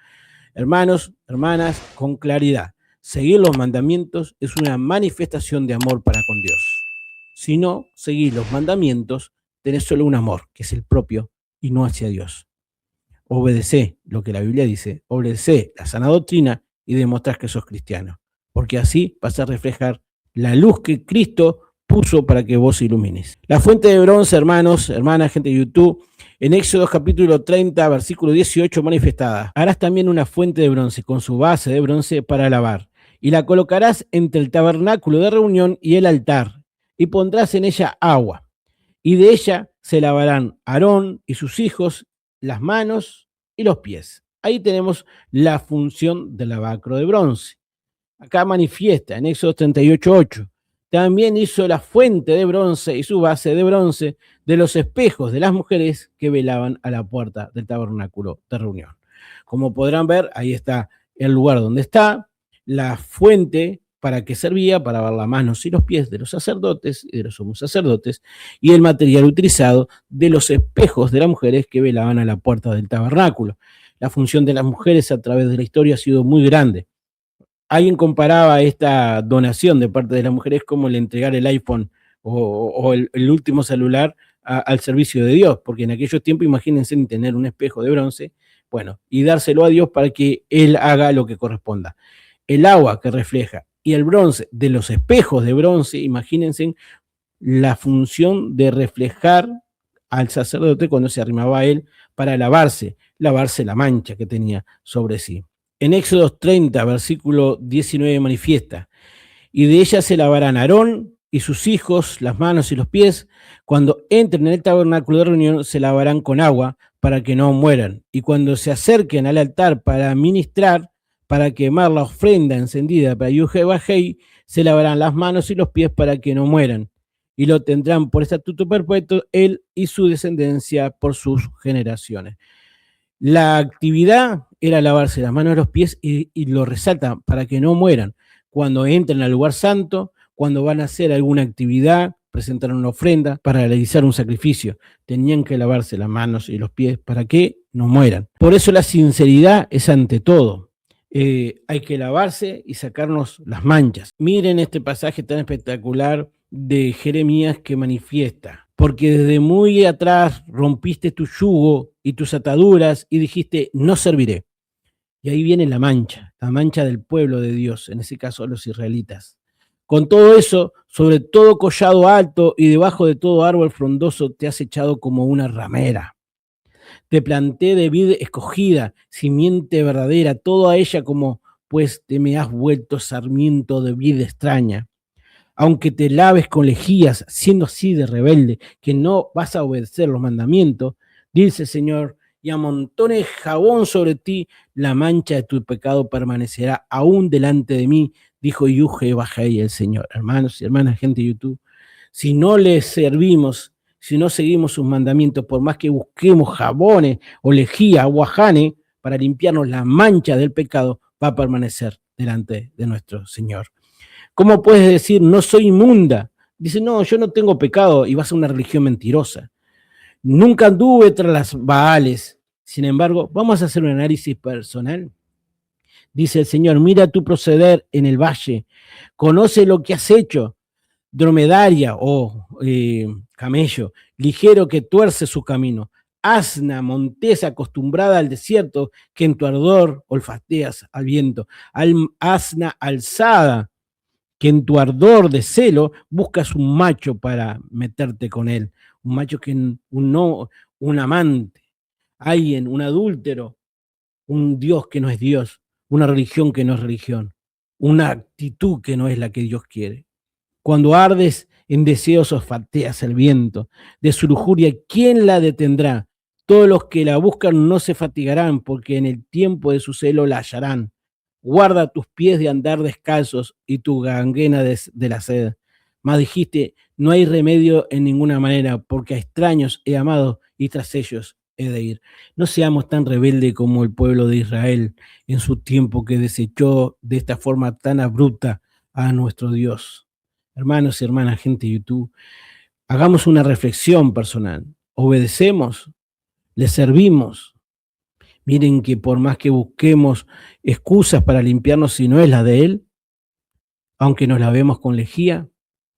Hermanos, hermanas, con claridad, seguir los mandamientos es una manifestación de amor para con Dios. Si no seguís los mandamientos, tenés solo un amor, que es el propio, y no hacia Dios. Obedecé lo que la Biblia dice, obedecé la sana doctrina y demostrás que sos cristiano, porque así vas a reflejar la luz que Cristo puso para que vos ilumines. La fuente de bronce, hermanos, hermanas, gente de YouTube, en Éxodo capítulo 30, versículo 18, manifestada: harás también una fuente de bronce con su base de bronce para lavar, y la colocarás entre el tabernáculo de reunión y el altar, y pondrás en ella agua, y de ella se lavarán Aarón y sus hijos las manos y los pies. Ahí tenemos la función del lavacro de bronce. Acá manifiesta en Éxodo 38:8. También hizo la fuente de bronce y su base de bronce de los espejos de las mujeres que velaban a la puerta del tabernáculo de reunión. Como podrán ver, ahí está el lugar donde está la fuente, para qué servía: para lavar las manos y los pies de los sacerdotes y de los sumos sacerdotes, y el material utilizado de los espejos de las mujeres que velaban a la puerta del tabernáculo. La función de las mujeres a través de la historia ha sido muy grande. Alguien comparaba esta donación de parte de las mujeres como el entregar el iPhone o el último celular al servicio de Dios, porque en aquellos tiempos, imagínense, tener un espejo de bronce, bueno, y dárselo a Dios para que Él haga lo que corresponda. El agua que refleja y el bronce de los espejos de bronce, imagínense la función de reflejar al sacerdote cuando se arrimaba a él para lavarse la mancha que tenía sobre sí. En Éxodo 30, versículo 19 manifiesta: y de ella se lavarán Aarón y sus hijos las manos y los pies. Cuando entren en el tabernáculo de reunión, se lavarán con agua para que no mueran. Y cuando se acerquen al altar para ministrar, para quemar la ofrenda encendida para Yuhebahei, se lavarán las manos y los pies para que no mueran. Y lo tendrán por estatuto perpetuo él y su descendencia por sus generaciones. La actividad era lavarse las manos y los pies, y lo resaltan: para que no mueran. Cuando entran al lugar santo, cuando van a hacer alguna actividad, presentar una ofrenda, para realizar un sacrificio, tenían que lavarse las manos y los pies para que no mueran. Por eso la sinceridad es ante todo. Hay que lavarse y sacarnos las manchas. Miren este pasaje tan espectacular de Jeremías que manifiesta: porque desde muy atrás rompiste tu yugo y tus ataduras y dijiste: no serviré. Y ahí viene la mancha del pueblo de Dios, en ese caso los israelitas. Con todo eso, sobre todo collado alto y debajo de todo árbol frondoso, te has echado como una ramera. Te planté de vid escogida, simiente verdadera, toda ella como, pues te me has vuelto sarmiento de vid extraña. Aunque te laves con lejías, siendo así de rebelde, que no vas a obedecer los mandamientos, dice el Señor, y amontone jabón sobre ti, la mancha de tu pecado permanecerá aún delante de mí, dijo Yuhebahei el Señor. Hermanos y hermanas, gente de YouTube, si no les servimos, si no seguimos sus mandamientos, por más que busquemos jabones o lejía, guajane, para limpiarnos la mancha del pecado, va a permanecer delante de nuestro Señor. ¿Cómo puedes decir, no soy inmunda? Dice, no, yo no tengo pecado, y vas a una religión mentirosa. Nunca anduve tras las Baales. Sin embargo, vamos a hacer un análisis personal. Dice el Señor, mira tu proceder en el valle, conoce lo que has hecho, dromedaria o camello, ligero que tuerce su camino, asna, montesa acostumbrada al desierto, que en tu ardor olfateas al viento, asna alzada, que en tu ardor de celo buscas un macho para meterte con él, un macho que un amante, alguien, un adúltero, un Dios que no es Dios, una religión que no es religión, una actitud que no es la que Dios quiere. Cuando ardes en deseos olfateas el viento, de su lujuria, ¿quién la detendrá? Todos los que la buscan no se fatigarán, porque en el tiempo de su celo la hallarán. Guarda tus pies de andar descalzos y tu gangrena de la sed. Mas dijiste, no hay remedio en ninguna manera, porque a extraños he amado y tras ellos he de ir. No seamos tan rebeldes como el pueblo de Israel en su tiempo, que desechó de esta forma tan abrupta a nuestro Dios. Hermanos y hermanas, gente de YouTube, hagamos una reflexión personal. ¿Obedecemos? ¿Le servimos? Miren que por más que busquemos excusas para limpiarnos, si no es la de Él, aunque nos lavemos con lejía,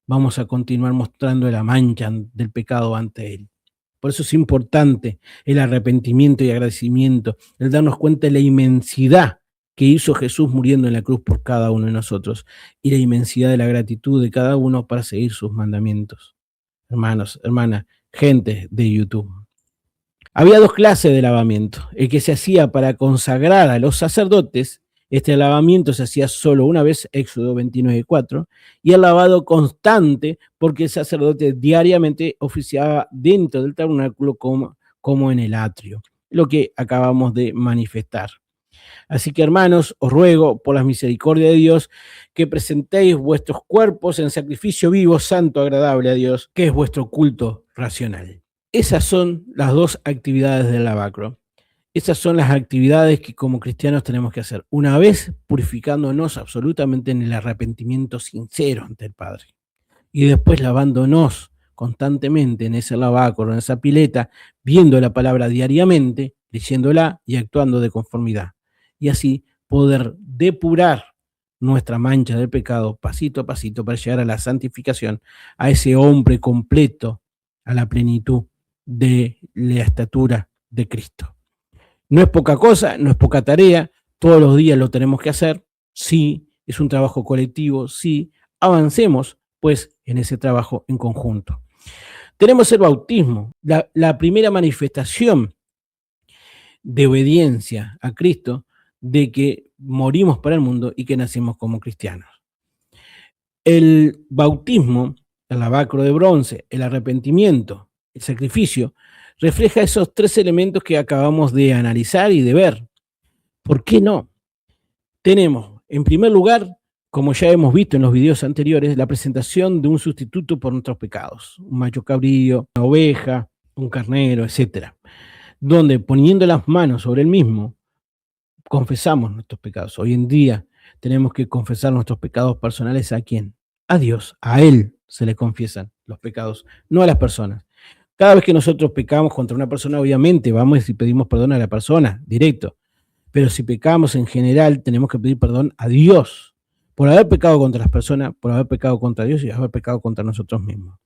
vamos a continuar mostrando la mancha del pecado ante Él. Por eso es importante el arrepentimiento y agradecimiento, el darnos cuenta de la inmensidad que hizo Jesús muriendo en la cruz por cada uno de nosotros y la inmensidad de la gratitud de cada uno para seguir sus mandamientos. Hermanos, hermanas, gente de YouTube. Había dos clases de lavamiento. El que se hacía para consagrar a los sacerdotes, este lavamiento se hacía solo una vez, Éxodo 29:4, y el lavado constante, porque el sacerdote diariamente oficiaba dentro del tabernáculo como en el atrio, lo que acabamos de manifestar. Así que, hermanos, os ruego por la misericordia de Dios que presentéis vuestros cuerpos en sacrificio vivo, santo, agradable a Dios, que es vuestro culto racional. Esas son las dos actividades del lavacro. Esas son las actividades que como cristianos tenemos que hacer. Una vez purificándonos absolutamente en el arrepentimiento sincero ante el Padre. Y después lavándonos constantemente en ese lavacro, en esa pileta, viendo la palabra diariamente, leyéndola y actuando de conformidad. Y así poder depurar nuestra mancha del pecado pasito a pasito para llegar a la santificación, a ese hombre completo, a la plenitud de la estatura de Cristo. No es poca cosa, no es poca tarea, todos los días lo tenemos que hacer, sí, es un trabajo colectivo, sí, avancemos pues en ese trabajo en conjunto. Tenemos el bautismo, la primera manifestación de obediencia a Cristo, de que morimos para el mundo y que nacimos como cristianos. El bautismo, el lavacro de bronce, el arrepentimiento, el sacrificio, refleja esos tres elementos que acabamos de analizar y de ver. ¿Por qué no? Tenemos, en primer lugar, como ya hemos visto en los videos anteriores, la presentación de un sustituto por nuestros pecados, un macho cabrío, una oveja, un carnero, etc. Donde poniendo las manos sobre el mismo, confesamos nuestros pecados. Hoy en día tenemos que confesar nuestros pecados personales ¿a quién? A Dios, a Él se le confiesan los pecados, no a las personas. Cada vez que nosotros pecamos contra una persona, obviamente vamos y pedimos perdón a la persona, directo. Pero si pecamos en general, tenemos que pedir perdón a Dios por haber pecado contra las personas, por haber pecado contra Dios y haber pecado contra nosotros mismos.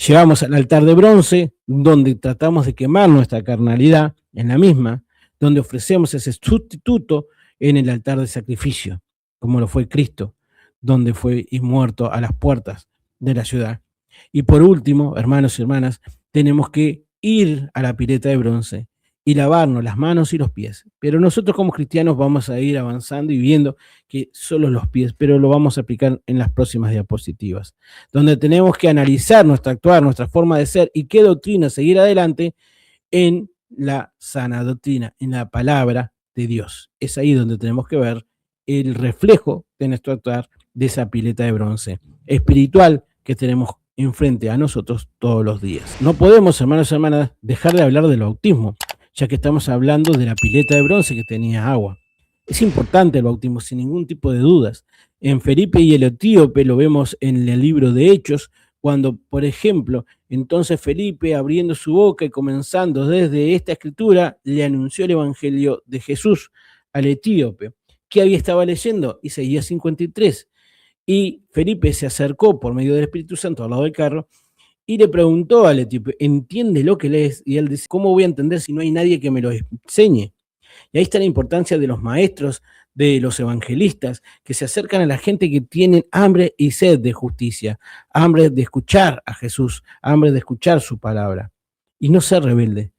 Llegamos al altar de bronce, donde tratamos de quemar nuestra carnalidad en la misma, donde ofrecemos ese sustituto en el altar de sacrificio, como lo fue Cristo, donde fue muerto a las puertas de la ciudad. Y por último, hermanos y hermanas, tenemos que ir a la pileta de bronce y lavarnos las manos y los pies. Pero nosotros como cristianos vamos a ir avanzando y viendo que solo los pies, pero lo vamos a aplicar en las próximas diapositivas, donde tenemos que analizar nuestro actuar, nuestra forma de ser y qué doctrina seguir adelante en la sana doctrina, en la palabra de Dios. Es ahí donde tenemos que ver el reflejo de nuestro actuar de esa pileta de bronce espiritual que tenemos enfrente a nosotros todos los días. No podemos, hermanos y hermanas, dejar de hablar del bautismo, ya que estamos hablando de la pileta de bronce que tenía agua. Es importante el bautismo, sin ningún tipo de dudas. En Felipe y el etíope lo vemos en el libro de Hechos, cuando, por ejemplo, entonces Felipe, abriendo su boca y comenzando desde esta escritura, le anunció el evangelio de Jesús al etíope. ¿Qué había estado leyendo? Isaías 53. Y Felipe se acercó por medio del Espíritu Santo al lado del carro y le preguntó al etíope, ¿entiende lo que lees? Y él dice, ¿cómo voy a entender si no hay nadie que me lo enseñe? Y ahí está la importancia de los maestros, de los evangelistas, que se acercan a la gente que tienen hambre y sed de justicia, hambre de escuchar a Jesús, hambre de escuchar su palabra. Y no ser rebelde,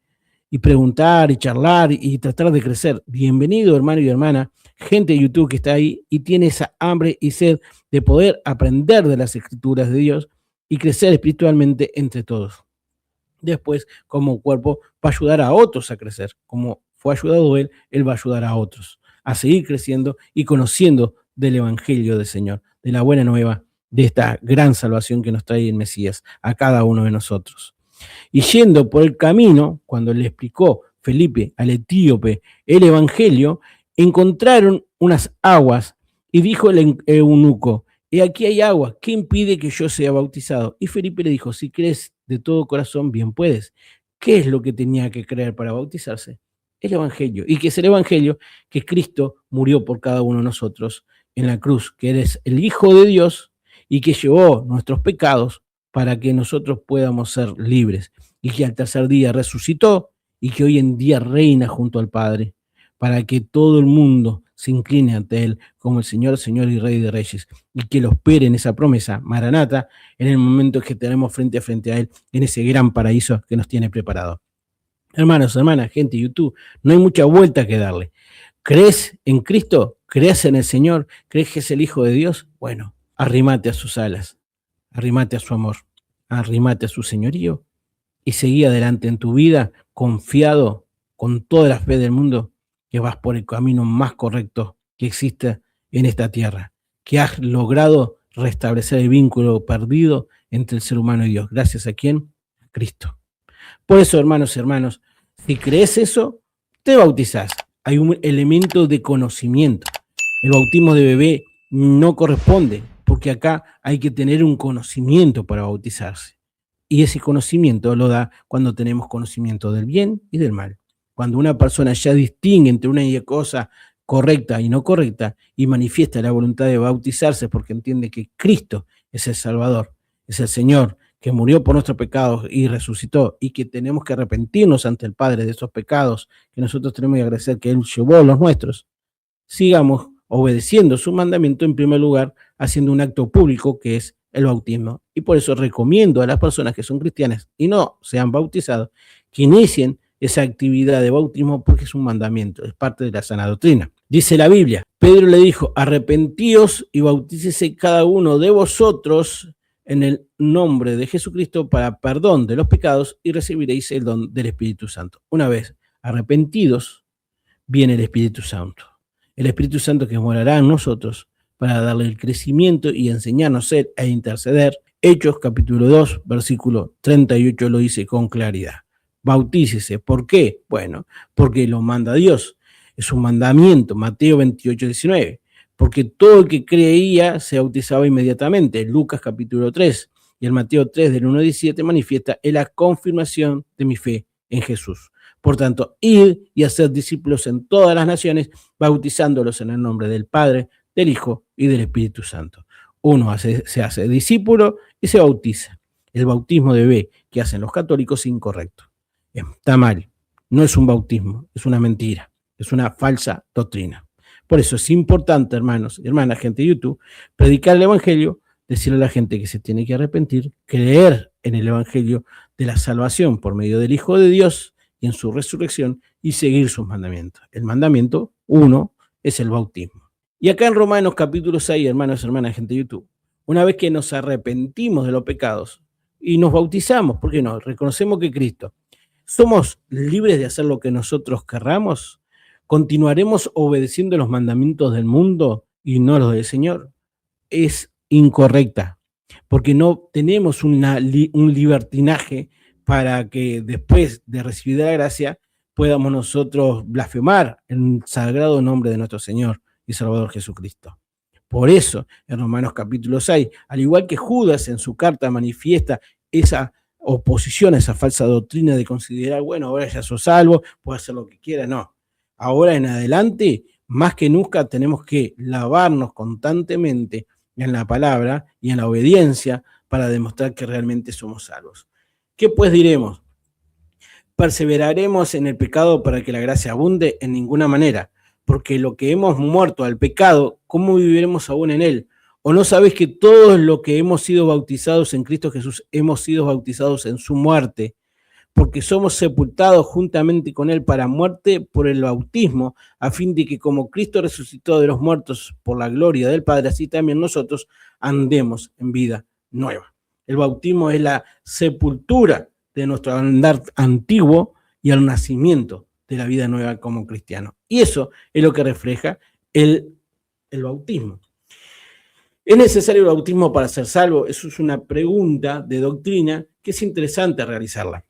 y preguntar y charlar y tratar de crecer. Bienvenido, hermano y hermana, gente de YouTube que está ahí y tiene esa hambre y sed de poder aprender de las escrituras de Dios y crecer espiritualmente entre todos. Después, como cuerpo, va a ayudar a otros a crecer. Como fue ayudado él va a ayudar a otros a seguir creciendo y conociendo del Evangelio del Señor, de la buena nueva, de esta gran salvación que nos trae el Mesías a cada uno de nosotros. Y yendo por el camino, cuando le explicó Felipe al etíope el Evangelio, encontraron unas aguas y dijo el eunuco, aquí hay agua, ¿qué impide que yo sea bautizado? Y Felipe le dijo, si crees de todo corazón, bien puedes. ¿Qué es lo que tenía que creer para bautizarse? El Evangelio. ¿Y qué es el Evangelio? Que Cristo murió por cada uno de nosotros en la cruz, que eres el Hijo de Dios y que llevó nuestros pecados para que nosotros podamos ser libres, y que al tercer día resucitó y que hoy en día reina junto al Padre, para que todo el mundo se incline ante Él como el Señor, Señor y Rey de Reyes, y que lo espere en esa promesa, Maranata, en el momento que tenemos frente a frente a Él, en ese gran paraíso que nos tiene preparado. Hermanos, hermanas, gente de YouTube, no hay mucha vuelta que darle. ¿Crees en Cristo? ¿Crees en el Señor? ¿Crees que es el Hijo de Dios? Bueno, arrímate a sus alas, arrímate a su amor, arrímate a su señorío y seguí adelante en tu vida confiado, con toda la fe del mundo, que vas por el camino más correcto que existe en esta tierra, que has logrado restablecer el vínculo perdido entre el ser humano y Dios. ¿Gracias a quién? A Cristo. Por eso, hermanos y hermanos, si crees eso, te bautizás. Hay un elemento de conocimiento. El bautismo de bebé no corresponde, porque acá hay que tener un conocimiento para bautizarse. Y ese conocimiento lo da cuando tenemos conocimiento del bien y del mal. Cuando una persona ya distingue entre una cosa correcta y no correcta y manifiesta la voluntad de bautizarse porque entiende que Cristo es el Salvador, es el Señor, que murió por nuestros pecados y resucitó, y que tenemos que arrepentirnos ante el Padre de esos pecados, que nosotros tenemos que agradecer que Él llevó los nuestros, sigamos obedeciendo su mandamiento, en primer lugar, haciendo un acto público que es el bautismo. Y por eso recomiendo a las personas que son cristianas y no se han bautizado, que inicien esa actividad de bautismo, porque es un mandamiento, es parte de la sana doctrina. Dice la Biblia, Pedro le dijo, arrepentíos y bautícese cada uno de vosotros en el nombre de Jesucristo para perdón de los pecados y recibiréis el don del Espíritu Santo. Una vez arrepentidos, viene el Espíritu Santo. El Espíritu Santo que morará en nosotros para darle el crecimiento y enseñarnos a ser e interceder. Hechos capítulo 2, versículo 38 lo dice con claridad. Bautícese. ¿Por qué? Bueno, porque lo manda Dios. Es un mandamiento, Mateo 28, 19. Porque todo el que creía se bautizaba inmediatamente. Lucas capítulo 3 y el Mateo 3 del 1 al 17 manifiesta la confirmación de mi fe en Jesús. Por tanto, id y hacer discípulos en todas las naciones, bautizándolos en el nombre del Padre, del Hijo y del Espíritu Santo. Uno se hace discípulo y se bautiza. El bautismo de bebé que hacen los católicos es incorrecto. Está mal. No es un bautismo, es una mentira, es una falsa doctrina. Por eso es importante, hermanos y hermanas, gente de YouTube, predicar el Evangelio, decirle a la gente que se tiene que arrepentir, creer en el Evangelio de la salvación por medio del Hijo de Dios y en su resurrección y seguir sus mandamientos. El mandamiento 1 es el bautismo. Y acá en Romanos capítulo 6, hermanos y hermanas, gente de YouTube, una vez que nos arrepentimos de los pecados y nos bautizamos, ¿por qué no? Reconocemos que Cristo, somos libres de hacer lo que nosotros querramos. ¿Continuaremos obedeciendo los mandamientos del mundo y no los del Señor? Es incorrecta, porque no tenemos un libertinaje para que después de recibir la gracia podamos nosotros blasfemar el sagrado nombre de nuestro Señor y Salvador Jesucristo. Por eso, en Romanos capítulo 6, al igual que Judas en su carta manifiesta esa oposición a esa falsa doctrina de considerar, bueno, ahora ya sos salvo, puedes hacer lo que quieras, no. Ahora en adelante, más que nunca, tenemos que lavarnos constantemente en la palabra y en la obediencia para demostrar que realmente somos salvos. ¿Qué pues diremos? ¿Perseveraremos en el pecado para que la gracia abunde? En ninguna manera, porque lo que hemos muerto al pecado, ¿cómo viviremos aún en él? ¿O no sabéis que todos los que hemos sido bautizados en Cristo Jesús hemos sido bautizados en su muerte? Porque somos sepultados juntamente con él para muerte por el bautismo, a fin de que como Cristo resucitó de los muertos por la gloria del Padre, así también nosotros andemos en vida nueva. El bautismo es la sepultura de nuestro andar antiguo y el nacimiento de la vida nueva como cristiano. Y eso es lo que refleja el bautismo. ¿Es necesario el bautismo para ser salvo? Eso es una pregunta de doctrina que es interesante realizarla.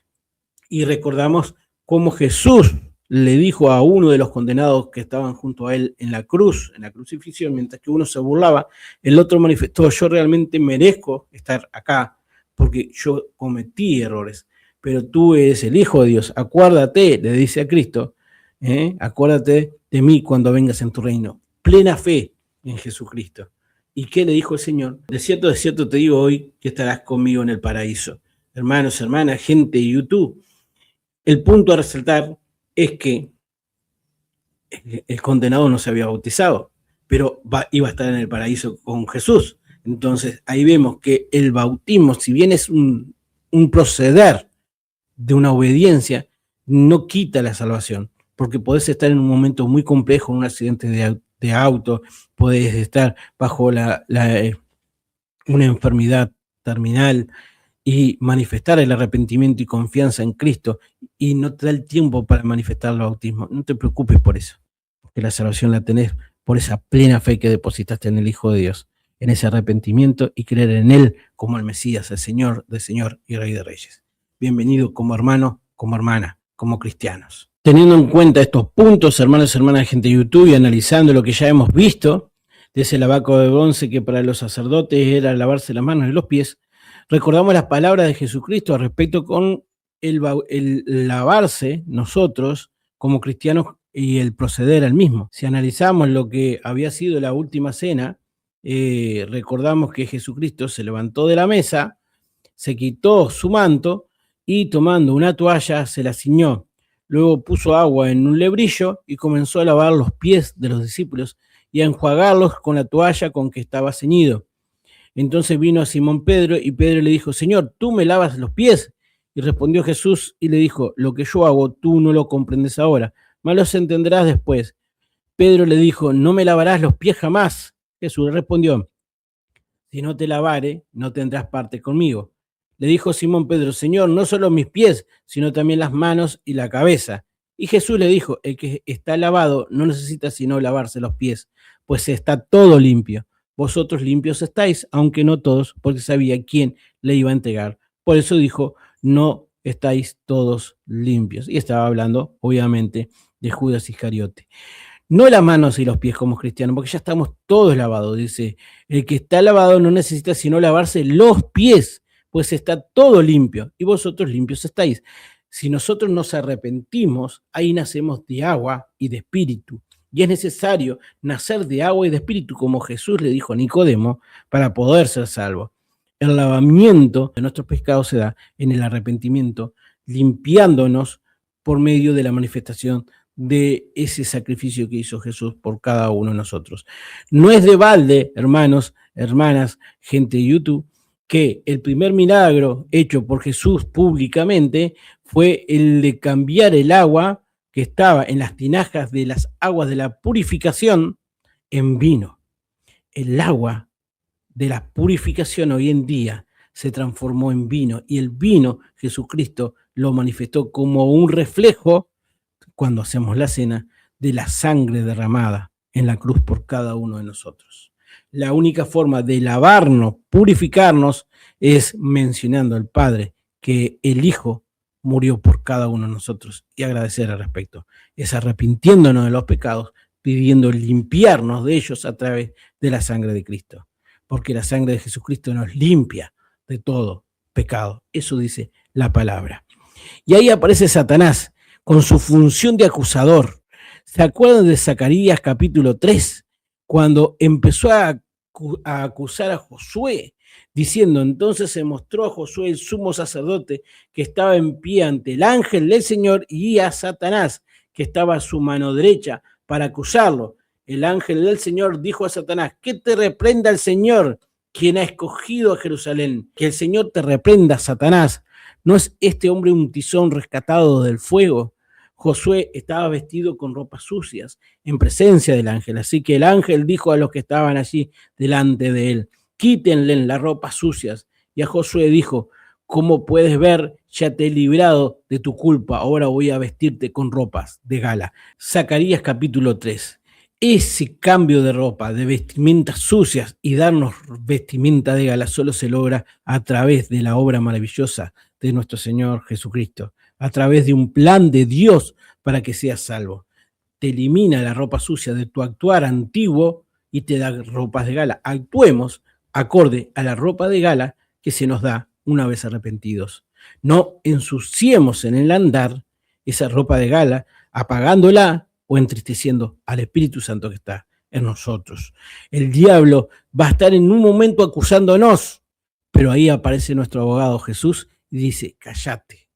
Y recordamos cómo Jesús le dijo a uno de los condenados que estaban junto a él en la cruz, en la crucifixión, mientras que uno se burlaba, el otro manifestó: yo realmente merezco estar acá porque yo cometí errores, pero tú eres el Hijo de Dios, acuérdate, le dice a Cristo, acuérdate de mí cuando vengas en tu reino. Plena fe en Jesucristo. ¿Y qué le dijo el Señor? De cierto te digo hoy que estarás conmigo en el paraíso. Hermanos, hermanas, gente de YouTube, el punto a resaltar es que el condenado no se había bautizado, pero iba a estar en el paraíso con Jesús. Entonces ahí vemos que el bautismo, si bien es un proceder de una obediencia, no quita la salvación, porque podés estar en un momento muy complejo, en un accidente de auto, podés estar bajo una enfermedad terminal y manifestar el arrepentimiento y confianza en Cristo, y no te da el tiempo para manifestar el bautismo. No te preocupes por eso, porque la salvación la tenés por esa plena fe que depositaste en el Hijo de Dios, en ese arrepentimiento y creer en Él como el Mesías, el Señor de Señor y Rey de Reyes. Bienvenido como hermano, como hermana, como cristianos. Teniendo en cuenta estos puntos, hermanos y hermanas de gente de YouTube, y analizando lo que ya hemos visto, de ese lavaco de bronce que para los sacerdotes era lavarse las manos y los pies, recordamos las palabras de Jesucristo al respecto con el lavarse nosotros como cristianos y el proceder al mismo. Si analizamos lo que había sido la última cena, recordamos que Jesucristo se levantó de la mesa, se quitó su manto y tomando una toalla se la ciñó. Luego puso agua en un lebrillo y comenzó a lavar los pies de los discípulos y a enjuagarlos con la toalla con que estaba ceñido. Entonces vino a Simón Pedro y Pedro le dijo: Señor, ¿tú me lavas los pies? Y respondió Jesús y le dijo: lo que yo hago tú no lo comprendes ahora, mas lo entenderás después. Pedro le dijo: no me lavarás los pies jamás. Jesús respondió: si no te lavare, no tendrás parte conmigo. Le dijo Simón Pedro: Señor, no solo mis pies, sino también las manos y la cabeza. Y Jesús le dijo: el que está lavado no necesita sino lavarse los pies, pues está todo limpio. Vosotros limpios estáis, aunque no todos, porque sabía quién le iba a entregar. Por eso dijo: no estáis todos limpios. Y estaba hablando, obviamente, de Judas Iscariote. No las manos y los pies como cristianos, porque ya estamos todos lavados. Dice: el que está lavado no necesita sino lavarse los pies, pues está todo limpio, y vosotros limpios estáis. Si nosotros nos arrepentimos, ahí nacemos de agua y de espíritu. Y es necesario nacer de agua y de espíritu, como Jesús le dijo a Nicodemo, para poder ser salvo. El lavamiento de nuestros pecados se da en el arrepentimiento, limpiándonos por medio de la manifestación de ese sacrificio que hizo Jesús por cada uno de nosotros. No es de balde, hermanos, hermanas, gente de YouTube, que el primer milagro hecho por Jesús públicamente fue el de cambiar el agua que estaba en las tinajas de las aguas de la purificación en vino. El agua de la purificación hoy en día se transformó en vino, y el vino Jesucristo lo manifestó como un reflejo, cuando hacemos la cena, de la sangre derramada en la cruz por cada uno de nosotros. La única forma de lavarnos, purificarnos, es mencionando al Padre que el Hijo murió por cada uno de nosotros y agradecer al respecto. Es arrepintiéndonos de los pecados, pidiendo limpiarnos de ellos a través de la sangre de Cristo. Porque la sangre de Jesucristo nos limpia de todo pecado. Eso dice la palabra. Y ahí aparece Satanás con su función de acusador. ¿Se acuerdan de Zacarías capítulo 3? Cuando empezó a acusar a Josué, diciendo: entonces se mostró a Josué el sumo sacerdote que estaba en pie ante el ángel del Señor y a Satanás que estaba a su mano derecha para acusarlo. El ángel del Señor dijo a Satanás: que te reprenda el Señor, quien ha escogido a Jerusalén. Que el Señor te reprenda, Satanás. ¿No es este hombre un tizón rescatado del fuego? Josué estaba vestido con ropas sucias en presencia del ángel, así que el ángel dijo a los que estaban allí delante de él: quítenle las ropas sucias. Y a Josué dijo: como puedes ver, ya te he librado de tu culpa, ahora voy a vestirte con ropas de gala. Zacarías capítulo 3. Ese cambio de ropa, de vestimentas sucias y darnos vestimenta de gala solo se logra a través de la obra maravillosa de nuestro Señor Jesucristo, a través de un plan de Dios para que seas salvo. Te elimina la ropa sucia de tu actuar antiguo y te da ropas de gala. Actuemos acorde a la ropa de gala que se nos da una vez arrepentidos. No ensuciemos en el andar esa ropa de gala, apagándola o entristeciendo al Espíritu Santo que está en nosotros. El diablo va a estar en un momento acusándonos, pero ahí aparece nuestro abogado Jesús y dice: cállate,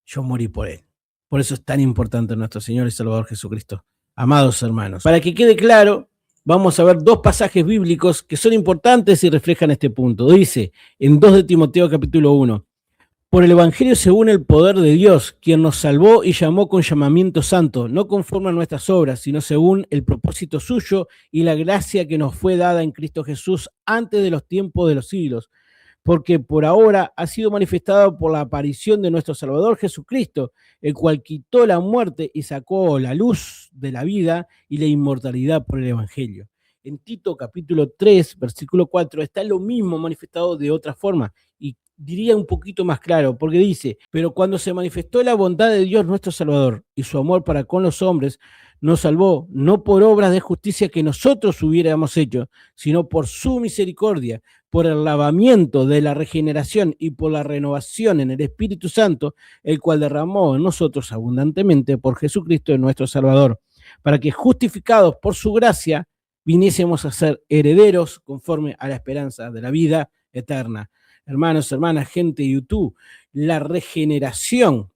yo morí por él. Por eso es tan importante nuestro Señor y Salvador Jesucristo. Amados hermanos, para que quede claro, vamos a ver dos pasajes bíblicos que son importantes y reflejan este punto. Dice en 2 de Timoteo capítulo 1: por el Evangelio según el poder de Dios, quien nos salvó y llamó con llamamiento santo, no conforme a nuestras obras, sino según el propósito suyo y la gracia que nos fue dada en Cristo Jesús antes de los tiempos de los siglos, porque por ahora ha sido manifestado por la aparición de nuestro Salvador Jesucristo, el cual quitó la muerte y sacó la luz de la vida y la inmortalidad por el Evangelio. En Tito capítulo 3, versículo 4, está lo mismo manifestado de otra forma, y diría un poquito más claro, porque dice: pero cuando se manifestó la bondad de Dios nuestro Salvador y su amor para con los hombres, nos salvó no por obras de justicia que nosotros hubiéramos hecho, sino por su misericordia, por el lavamiento de la regeneración y por la renovación en el Espíritu Santo, el cual derramó en nosotros abundantemente por Jesucristo nuestro Salvador, para que justificados por su gracia viniésemos a ser herederos conforme a la esperanza de la vida eterna. Hermanos, hermanas, gente de YouTube, la regeneración,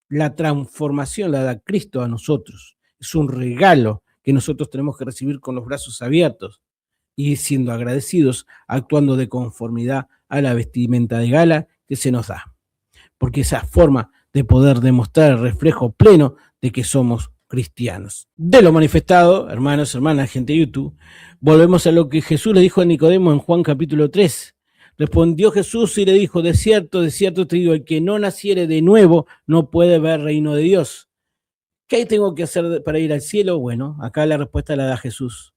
la transformación la da Cristo a nosotros. Es un regalo que nosotros tenemos que recibir con los brazos abiertos y siendo agradecidos, actuando de conformidad a la vestimenta de gala que se nos da. Porque esa forma de poder demostrar el reflejo pleno de que somos cristianos. De lo manifestado, hermanos, hermanas, gente de YouTube, volvemos a lo que Jesús le dijo a Nicodemo en Juan capítulo 3. Respondió Jesús y le dijo: de cierto te digo, el que no naciere de nuevo no puede ver el reino de Dios. ¿Qué tengo que hacer para ir al cielo? Bueno, acá la respuesta la da Jesús: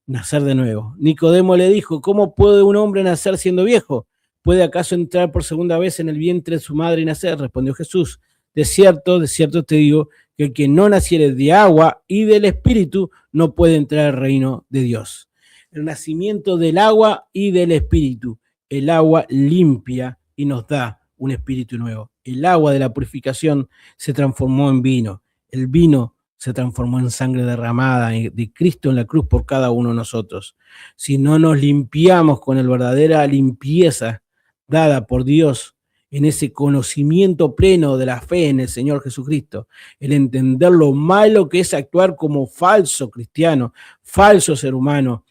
nacer de nuevo. Nicodemo le dijo: ¿cómo puede un hombre nacer siendo viejo? ¿Puede acaso entrar por segunda vez en el vientre de su madre y nacer? Respondió Jesús: de cierto te digo, que el que no naciere de agua y del Espíritu no puede entrar al reino de Dios. El nacimiento del agua y del Espíritu. El agua limpia y nos da un espíritu nuevo. El agua de la purificación se transformó en vino. El vino se transformó en sangre derramada de Cristo en la cruz por cada uno de nosotros. Si no nos limpiamos con la verdadera limpieza dada por Dios, en ese conocimiento pleno de la fe en el Señor Jesucristo, el entender lo malo que es actuar como falso cristiano, falso ser humano,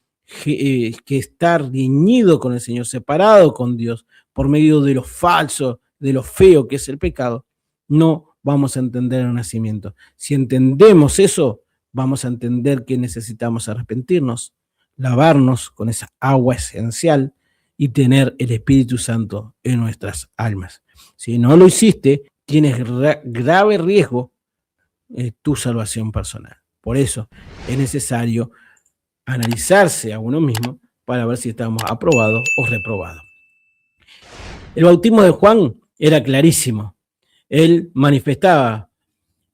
que estar reñido con el Señor, separado con Dios, por medio de lo falso, de lo feo que es el pecado, no vamos a entender el nacimiento. Si entendemos eso, vamos a entender que necesitamos arrepentirnos, lavarnos con esa agua esencial y tener el Espíritu Santo en nuestras almas. Si no lo hiciste, tienes grave riesgo tu salvación personal. Por eso es necesario analizarse a uno mismo para ver si estamos aprobados o reprobados. El bautismo de Juan era clarísimo. Él manifestaba,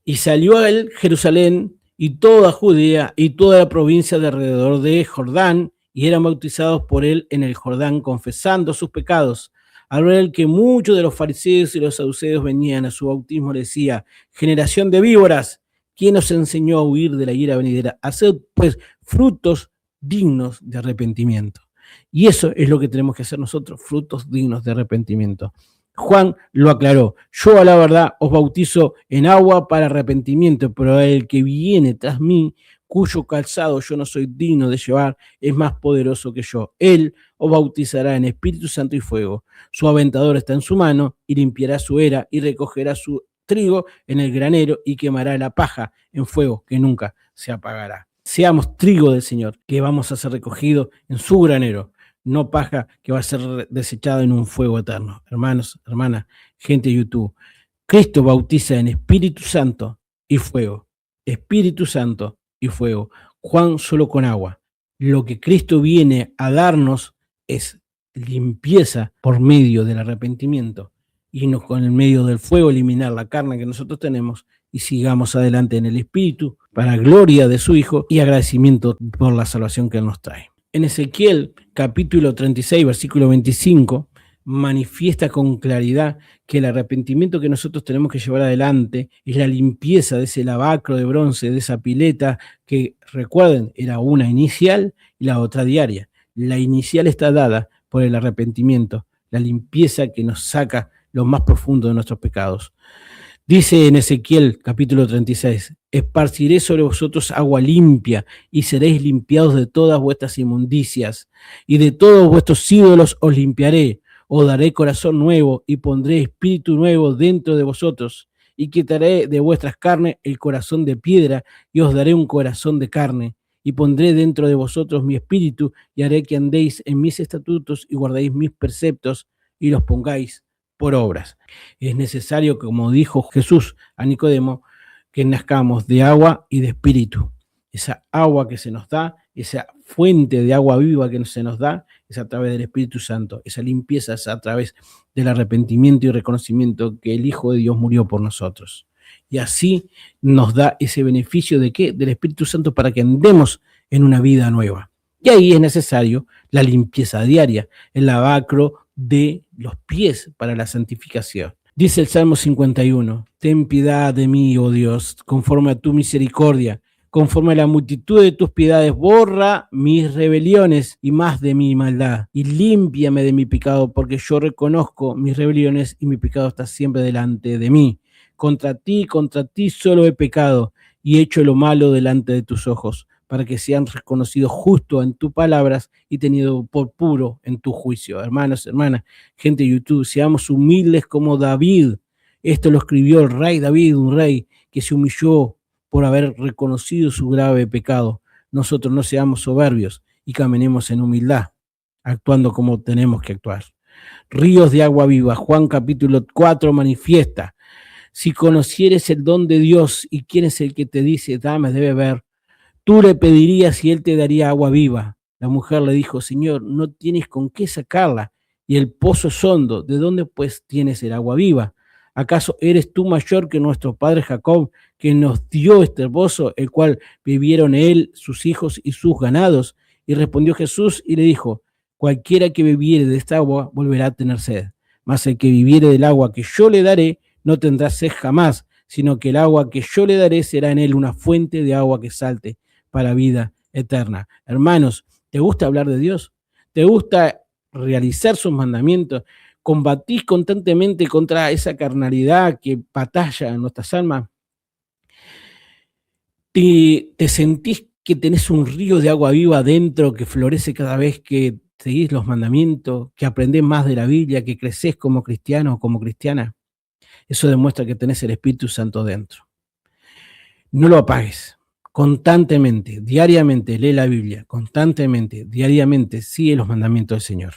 y salió a él Jerusalén y toda Judea y toda la provincia de alrededor de Jordán, y eran bautizados por él en el Jordán, confesando sus pecados. Al ver que muchos de los fariseos y los saduceos venían a su bautismo, le decía: generación de víboras, ¿quién os enseñó a huir de la ira venidera? Haced pues frutos dignos de arrepentimiento. Y eso es lo que tenemos que hacer nosotros, frutos dignos de arrepentimiento. Juan lo aclaró: yo a la verdad os bautizo en agua para arrepentimiento, pero el que viene tras mí, cuyo calzado yo no soy digno de llevar, es más poderoso que yo. Él os bautizará en Espíritu Santo y fuego. Su aventador está en su mano, y limpiará su era, y recogerá su trigo en el granero, y quemará la paja en fuego que nunca se apagará. Seamos trigo del Señor, que vamos a ser recogidos en su granero, no paja que va a ser desechada en un fuego eterno. Hermanos, hermanas, gente de YouTube, Cristo bautiza en Espíritu Santo y fuego. Espíritu Santo y fuego. Juan solo con agua. Lo que Cristo viene a darnos es limpieza por medio del arrepentimiento, y no con el medio del fuego eliminar la carne que nosotros tenemos, y sigamos adelante en el Espíritu para gloria de su Hijo y agradecimiento por la salvación que Él nos trae. En Ezequiel capítulo 36, versículo 25, manifiesta con claridad que el arrepentimiento que nosotros tenemos que llevar adelante es la limpieza de ese lavacro de bronce, de esa pileta que, recuerden, era una inicial y la otra diaria. La inicial está dada por el arrepentimiento, la limpieza que nos saca lo más profundo de nuestros pecados. Dice en Ezequiel capítulo 36, esparciré sobre vosotros agua limpia, y seréis limpiados de todas vuestras inmundicias, y de todos vuestros ídolos os limpiaré. Os daré corazón nuevo, y pondré espíritu nuevo dentro de vosotros, y quitaré de vuestras carnes el corazón de piedra, y os daré un corazón de carne, y pondré dentro de vosotros mi espíritu, y haré que andéis en mis estatutos, y guardéis mis preceptos, y los pongáis por obras. Es necesario, como dijo Jesús a Nicodemo, que nazcamos de agua y de espíritu. Esa agua que se nos da, esa fuente de agua viva que se nos da, es a través del Espíritu Santo. Esa limpieza es a través del arrepentimiento y reconocimiento que el Hijo de Dios murió por nosotros. Y así nos da ese beneficio de ¿qué? Del Espíritu Santo, para que andemos en una vida nueva. Y ahí es necesario la limpieza diaria, el lavacro de los pies para la santificación. Dice el Salmo 51, ten piedad de mí, oh Dios, conforme a tu misericordia, conforme a la multitud de tus piedades, borra mis rebeliones y más de mi maldad, y límpiame de mi pecado, porque yo reconozco mis rebeliones y mi pecado está siempre delante de mí. Contra ti solo he pecado y he hecho lo malo delante de tus ojos, para que sean reconocidos justo en tus palabras y tenido por puro en tu juicio. Hermanos, hermanas, gente de YouTube, seamos humildes como David. Esto lo escribió el rey David, un rey que se humilló por haber reconocido su grave pecado. Nosotros no seamos soberbios y caminemos en humildad, actuando como tenemos que actuar. Ríos de agua viva. Juan capítulo 4 manifiesta: si conocieres el don de Dios y quién es el que te dice, dame de beber, tú le pedirías y él te daría agua viva. La mujer le dijo: Señor, no tienes con qué sacarla, y el pozo es hondo. ¿De dónde pues tienes el agua viva? ¿Acaso eres tú mayor que nuestro padre Jacob, que nos dio este pozo, el cual bebieron él, sus hijos y sus ganados? Y respondió Jesús y le dijo: cualquiera que bebiere de esta agua volverá a tener sed, mas el que bebiere del agua que yo le daré no tendrá sed jamás, sino que el agua que yo le daré será en él una fuente de agua que salte para vida eterna. Hermanos, ¿te gusta hablar de Dios? ¿Te gusta realizar sus mandamientos? ¿Combatís constantemente contra esa carnalidad que batalla en nuestras almas? ¿Te sentís que tenés un río de agua viva adentro que florece cada vez que seguís los mandamientos, que aprendés más de la Biblia, que crecés como cristiano o como cristiana? Eso demuestra que tenés el Espíritu Santo dentro. No lo apagues. Constantemente, diariamente, lee la Biblia. Constantemente, diariamente, sigue los mandamientos del Señor.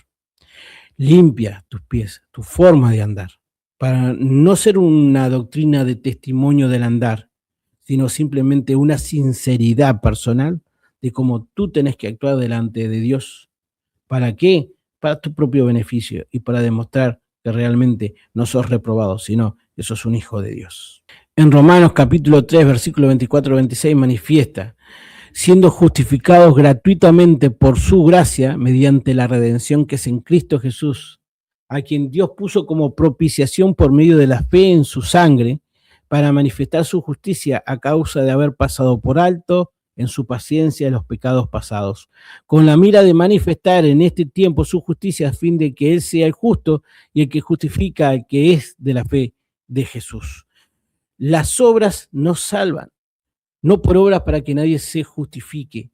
Limpia tus pies, tu forma de andar, para no ser una doctrina de testimonio del andar, sino simplemente una sinceridad personal de cómo tú tenés que actuar delante de Dios. ¿Para qué? Para tu propio beneficio y para demostrar que realmente no sos reprobado, sino que sos un hijo de Dios. En Romanos capítulo 3, versículo 24-26 manifiesta: siendo justificados gratuitamente por su gracia, mediante la redención que es en Cristo Jesús, a quien Dios puso como propiciación por medio de la fe en su sangre, para manifestar su justicia a causa de haber pasado por alto en su paciencia los pecados pasados, con la mira de manifestar en este tiempo su justicia, a fin de que Él sea el justo y el que justifica al que es de la fe de Jesús. Las obras nos salvan, no por obras para que nadie se justifique.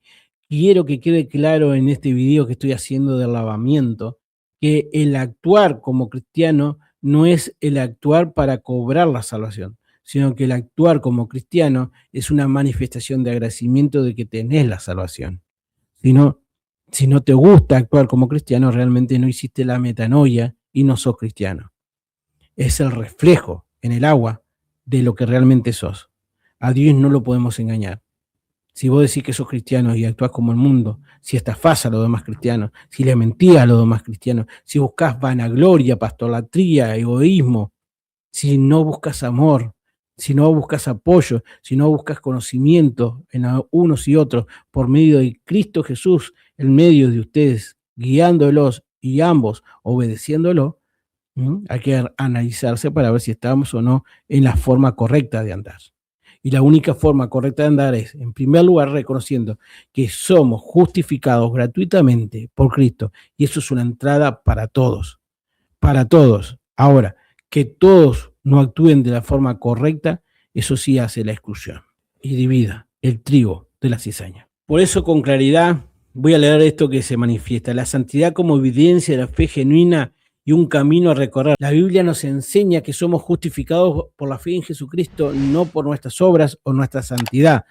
Quiero que quede claro en este video que estoy haciendo del lavamiento, que el actuar como cristiano no es el actuar para cobrar la salvación, sino que el actuar como cristiano es una manifestación de agradecimiento de que tenés la salvación. Si no te gusta actuar como cristiano, realmente no hiciste la metanoia y no sos cristiano. Es el reflejo en el agua de lo que realmente sos. A Dios no lo podemos engañar. Si vos decís que sos cristiano y actuás como el mundo, si estafás a los demás cristianos, si le mentís a los demás cristianos, si buscás vanagloria, pastolatría, egoísmo, si no buscas amor, si no buscas apoyo, si no buscas conocimiento en unos y otros por medio de Cristo Jesús, en medio de ustedes, guiándolos y ambos obedeciéndolo, hay que analizarse para ver si estamos o no en la forma correcta de andar. Y la única forma correcta de andar es, en primer lugar, reconociendo que somos justificados gratuitamente por Cristo. Y eso es una entrada para todos. Para todos. Ahora, que todos no actúen de la forma correcta, eso sí hace la exclusión y divida el trigo de la cizaña. Por eso, con claridad, voy a leer esto que se manifiesta. La santidad como evidencia de la fe genuina y un camino a recorrer. La Biblia nos enseña que somos justificados por la fe en Jesucristo, no por nuestras obras o nuestra santidad.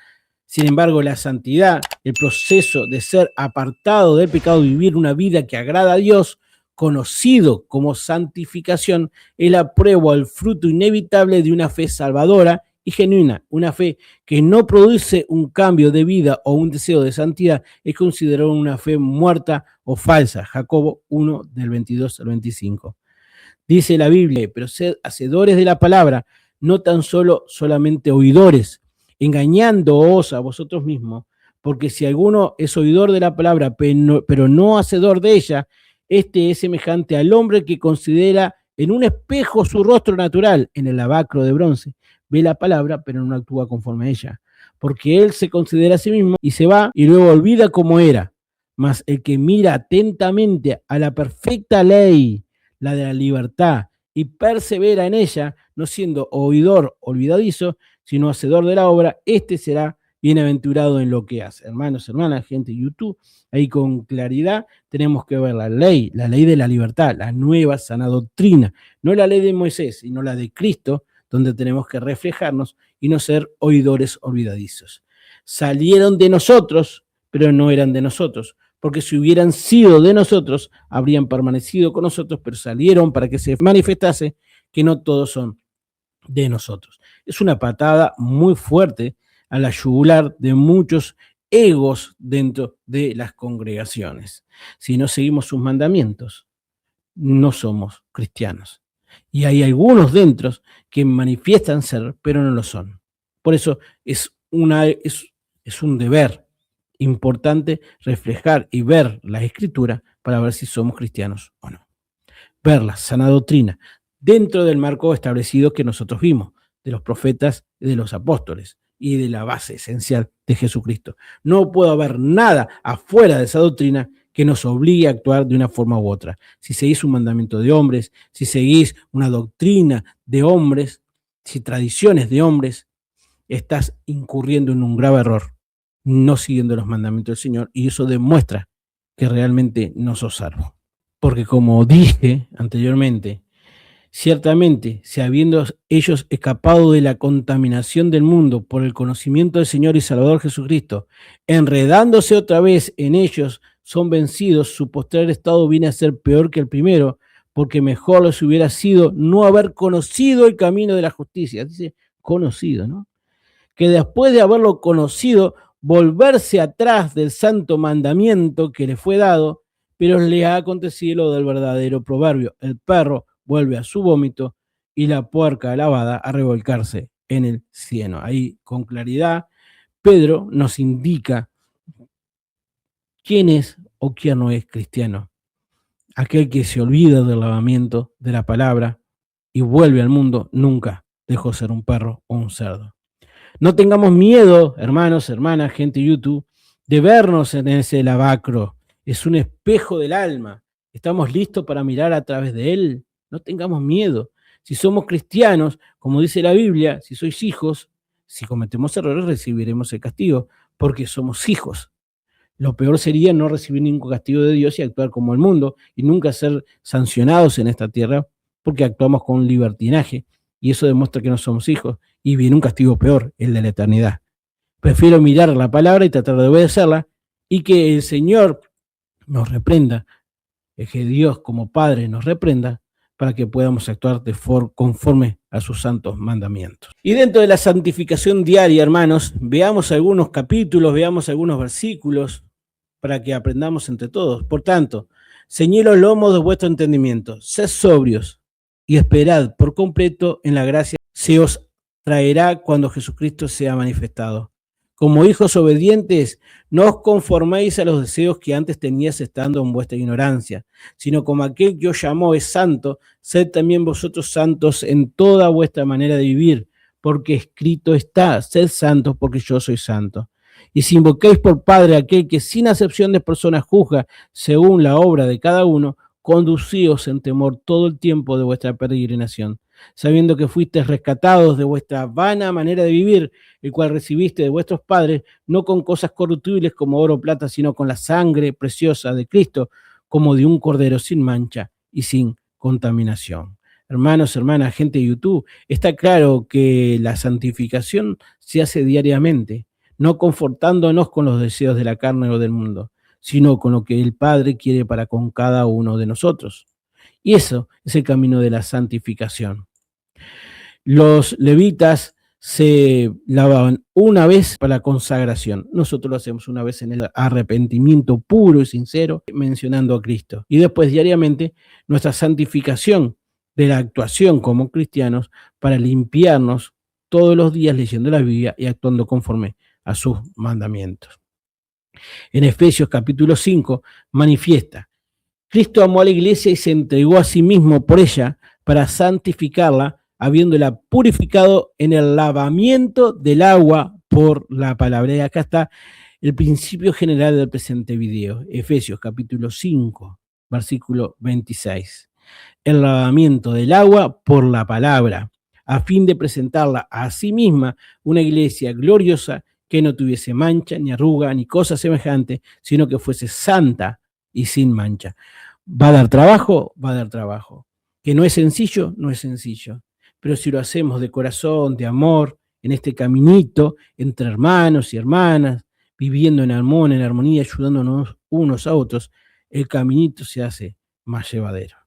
Sin embargo, la santidad, el proceso de ser apartado del pecado y vivir una vida que agrada a Dios, conocido como santificación, es la prueba o el fruto inevitable de una fe salvadora y genuina. Una fe que no produce un cambio de vida o un deseo de santidad es considerada una fe muerta o falsa. Jacobo 1, del 22 al 25. Dice la Biblia: pero sed hacedores de la palabra, no tan solamente oidores, engañándoos a vosotros mismos, porque si alguno es oidor de la palabra, pero no hacedor de ella, este es semejante al hombre que considera en un espejo su rostro natural, en el lavacro de bronce. Ve la palabra, pero no actúa conforme a ella, porque él se considera a sí mismo y se va y luego olvida cómo era. Mas el que mira atentamente a la perfecta ley, la de la libertad, y persevera en ella, no siendo oidor olvidadizo, sino hacedor de la obra, este será bienaventurado en lo que hace. Hermanos, hermanas, gente de YouTube, ahí con claridad tenemos que ver la ley de la libertad, la nueva sana doctrina, no la ley de Moisés, sino la de Cristo, donde tenemos que reflejarnos y no ser oidores olvidadizos. Salieron de nosotros, pero no eran de nosotros, porque si hubieran sido de nosotros, habrían permanecido con nosotros, pero salieron para que se manifestase que no todos son de nosotros. Es una patada muy fuerte a la yugular de muchos egos dentro de las congregaciones. Si no seguimos sus mandamientos, no somos cristianos. Y hay algunos dentro que manifiestan ser, pero no lo son. Por eso es un deber importante reflejar y ver la Escritura para ver si somos cristianos o no. Ver la sana doctrina dentro del marco establecido que nosotros vimos, de los profetas y de los apóstoles y de la base esencial de Jesucristo. No puede haber nada afuera de esa doctrina que nos obligue a actuar de una forma u otra. Si seguís un mandamiento de hombres, si seguís una doctrina de hombres, si tradiciones de hombres, estás incurriendo en un grave error, no siguiendo los mandamientos del Señor, y eso demuestra que realmente no sos salvo. Porque como dije anteriormente, ciertamente, si habiendo ellos escapado de la contaminación del mundo por el conocimiento del Señor y Salvador Jesucristo, enredándose otra vez en ellos, son vencidos, su postrer estado viene a ser peor que el primero, porque mejor les hubiera sido no haber conocido el camino de la justicia. Dice conocido, ¿no? Que después de haberlo conocido, volverse atrás del santo mandamiento que le fue dado, pero le ha acontecido lo del verdadero proverbio: el perro vuelve a su vómito y la puerca lavada a revolcarse en el cieno. Ahí, con claridad, Pedro nos indica quién es o quién no es cristiano. Aquel que se olvida del lavamiento de la palabra y vuelve al mundo, nunca dejó de ser un perro o un cerdo. No tengamos miedo, hermanos, hermanas, gente de YouTube, de vernos en ese lavacro. Es un espejo del alma. Estamos listos para mirar a través de él. No tengamos miedo. Si somos cristianos, como dice la Biblia, si sois hijos, si cometemos errores recibiremos el castigo, porque somos hijos. Lo peor sería no recibir ningún castigo de Dios y actuar como el mundo y nunca ser sancionados en esta tierra porque actuamos con libertinaje y eso demuestra que no somos hijos y viene un castigo peor, el de la eternidad. Prefiero mirar la palabra y tratar de obedecerla y que el Señor nos reprenda, que Dios como Padre nos reprenda para que podamos actuar conforme a sus santos mandamientos. Y dentro de la santificación diaria, hermanos, veamos algunos capítulos, veamos algunos versículos para que aprendamos entre todos. Por tanto, ceñid los lomos de vuestro entendimiento, sed sobrios y esperad por completo en la gracia que se os traerá cuando Jesucristo sea manifestado. Como hijos obedientes, no os conforméis a los deseos que antes teníais estando en vuestra ignorancia, sino como aquel que os llamó es santo, sed también vosotros santos en toda vuestra manera de vivir, porque escrito está, sed santos porque yo soy santo. Y si invocáis por Padre a aquel que sin acepción de personas juzga según la obra de cada uno, conducíos en temor todo el tiempo de vuestra peregrinación, sabiendo que fuisteis rescatados de vuestra vana manera de vivir, el cual recibiste de vuestros padres, no con cosas corruptibles como oro o plata, sino con la sangre preciosa de Cristo, como de un cordero sin mancha y sin contaminación. Hermanos, hermanas, gente de YouTube, está claro que la santificación se hace diariamente, no confortándonos con los deseos de la carne o del mundo, sino con lo que el Padre quiere para con cada uno de nosotros. Y eso es el camino de la santificación. Los levitas se lavaban una vez para la consagración. Nosotros lo hacemos una vez en el arrepentimiento puro y sincero, mencionando a Cristo. Y después diariamente nuestra santificación de la actuación como cristianos para limpiarnos todos los días leyendo la Biblia y actuando conforme a sus mandamientos. En Efesios capítulo 5 manifiesta: Cristo amó a la iglesia y se entregó a sí mismo por ella para santificarla, habiéndola purificado en el lavamiento del agua por la palabra. Y acá está el principio general del presente video. Efesios capítulo 5, versículo 26. El lavamiento del agua por la palabra, a fin de presentarla a sí misma una iglesia gloriosa que no tuviese mancha, ni arruga, ni cosa semejante, sino que fuese santa y sin mancha. ¿Va a dar trabajo? Va a dar trabajo. ¿Que no es sencillo? No es sencillo. Pero si lo hacemos de corazón, de amor, en este caminito entre hermanos y hermanas, viviendo en armonía, ayudándonos unos a otros, el caminito se hace más llevadero.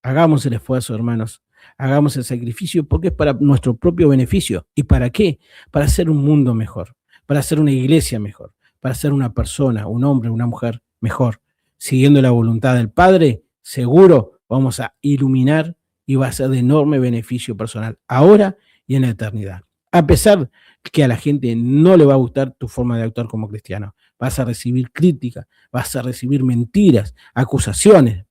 Hagamos el esfuerzo, hermanos. Hagamos el sacrificio porque es para nuestro propio beneficio. ¿Y para qué? Para hacer un mundo mejor, para hacer una iglesia mejor, para ser una persona, un hombre, una mujer mejor. Siguiendo la voluntad del Padre, seguro vamos a iluminar y va a ser de enorme beneficio personal, ahora y en la eternidad. A pesar que a la gente no le va a gustar tu forma de actuar como cristiano, vas a recibir crítica, vas a recibir mentiras, acusaciones.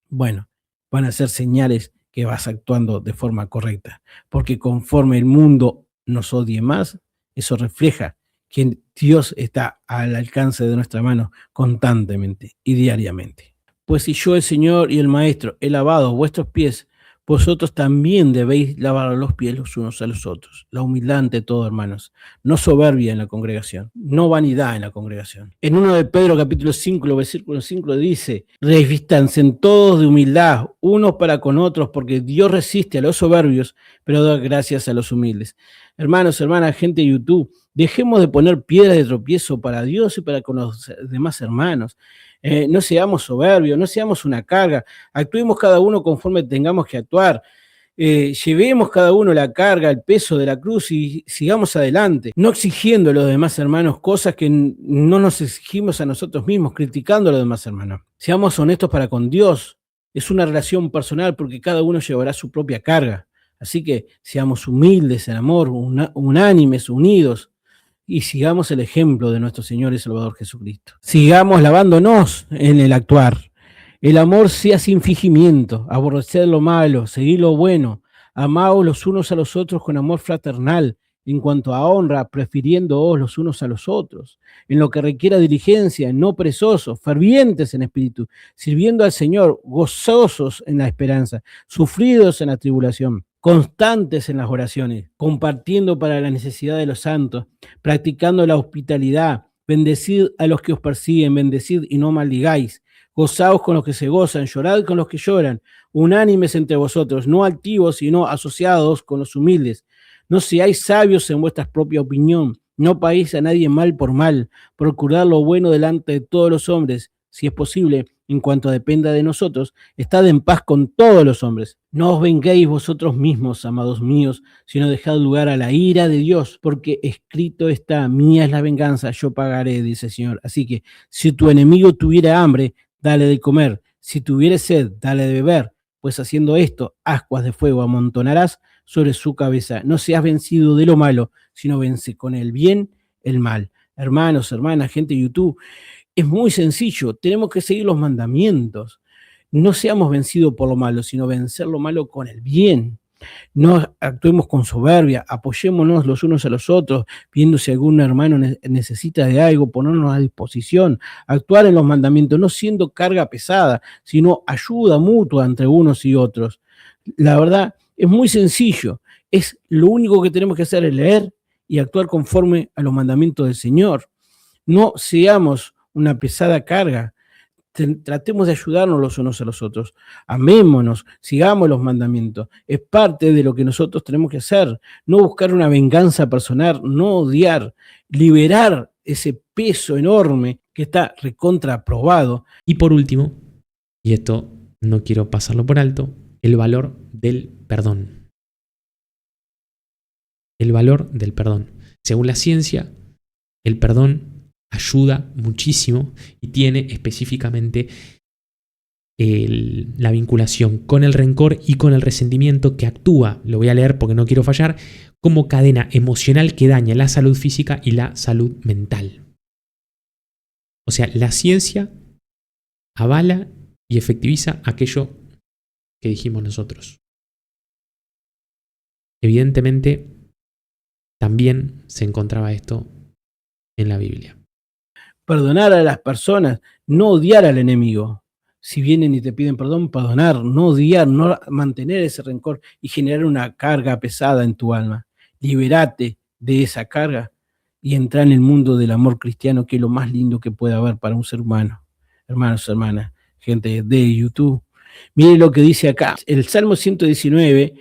Bueno, van a ser señales que vas actuando de forma correcta, porque conforme el mundo nos odie más, eso refleja que Dios está al alcance de nuestra mano constantemente y diariamente. Pues si yo, el Señor y el Maestro, he lavado vuestros pies, vosotros también debéis lavar los pies los unos a los otros. La humildad ante todo, hermanos. No soberbia en la congregación, no vanidad en la congregación. En 1 de Pedro capítulo 5, versículo 5 dice: revístanse en todos de humildad, unos para con otros, porque Dios resiste a los soberbios, pero da gracias a los humildes. Hermanos, hermanas, gente de YouTube, dejemos de poner piedras de tropiezo para Dios y para con los demás hermanos. No seamos soberbios, no seamos una carga, actuemos cada uno conforme tengamos que actuar, llevemos cada uno la carga, el peso de la cruz y sigamos adelante, no exigiendo a los demás hermanos cosas que no nos exigimos a nosotros mismos, criticando a los demás hermanos. Seamos honestos para con Dios Es una relación personal porque cada uno llevará su propia carga. Así que seamos humildes en amor, unánimes, unidos, y sigamos el ejemplo de nuestro Señor y Salvador Jesucristo. Sigamos lavándonos en el actuar. El amor sea sin fingimiento, aborrecer lo malo, seguir lo bueno, amaos los unos a los otros con amor fraternal, en cuanto a honra, prefiriéndoos los unos a los otros, en lo que requiera diligencia, no perezosos, fervientes en espíritu, sirviendo al Señor, gozosos en la esperanza, sufridos en la tribulación, constantes en las oraciones, compartiendo para la necesidad de los santos, practicando la hospitalidad, bendecid a los que os persiguen, bendecid y no maldigáis, gozaos con los que se gozan, llorad con los que lloran, unánimes entre vosotros, no altivos, sino asociados con los humildes. No seáis sabios en vuestra propia opinión, no paguéis a nadie mal por mal, procurad lo bueno delante de todos los hombres, si es posible, en cuanto dependa de nosotros, estad en paz con todos los hombres. No os venguéis vosotros mismos, amados míos, sino dejad lugar a la ira de Dios, porque escrito está, mía es la venganza, yo pagaré, dice el Señor. Así que, si tu enemigo tuviera hambre, dale de comer, si tuviere sed, dale de beber, pues haciendo esto, ascuas de fuego amontonarás sobre su cabeza. No seas vencido de lo malo, sino vence con el bien el mal. Hermanos, hermanas, gente de YouTube, es muy sencillo, tenemos que seguir los mandamientos. No seamos vencidos por lo malo, sino vencer lo malo con el bien. No actuemos con soberbia, apoyémonos los unos a los otros, viendo si algún hermano necesita de algo, ponernos a disposición, actuar en los mandamientos, no siendo carga pesada, sino ayuda mutua entre unos y otros. La verdad, es muy sencillo, es lo único que tenemos que hacer es leer y actuar conforme a los mandamientos del Señor. No seamos una pesada carga, tratemos de ayudarnos los unos a los otros, amémonos, sigamos los mandamientos, es parte de lo que nosotros tenemos que hacer, no buscar una venganza personal, no odiar, liberar ese peso enorme que está recontraprobado. Y por último, y esto no quiero pasarlo por alto, el valor del perdón. El valor del perdón. Según la ciencia, el perdón ayuda muchísimo y tiene específicamente la vinculación con el rencor y con el resentimiento que actúa, lo voy a leer porque no quiero fallar, como cadena emocional que daña la salud física y la salud mental. O sea, la ciencia avala y efectiviza aquello que dijimos nosotros. Evidentemente, también se encontraba esto en la Biblia. Perdonar a las personas, no odiar al enemigo. Si vienen y te piden perdón, perdonar, no odiar, no mantener ese rencor y generar una carga pesada en tu alma. Libérate de esa carga y entra en el mundo del amor cristiano, que es lo más lindo que puede haber para un ser humano. Hermanos, hermanas, gente de YouTube. Miren lo que dice acá. El Salmo 119,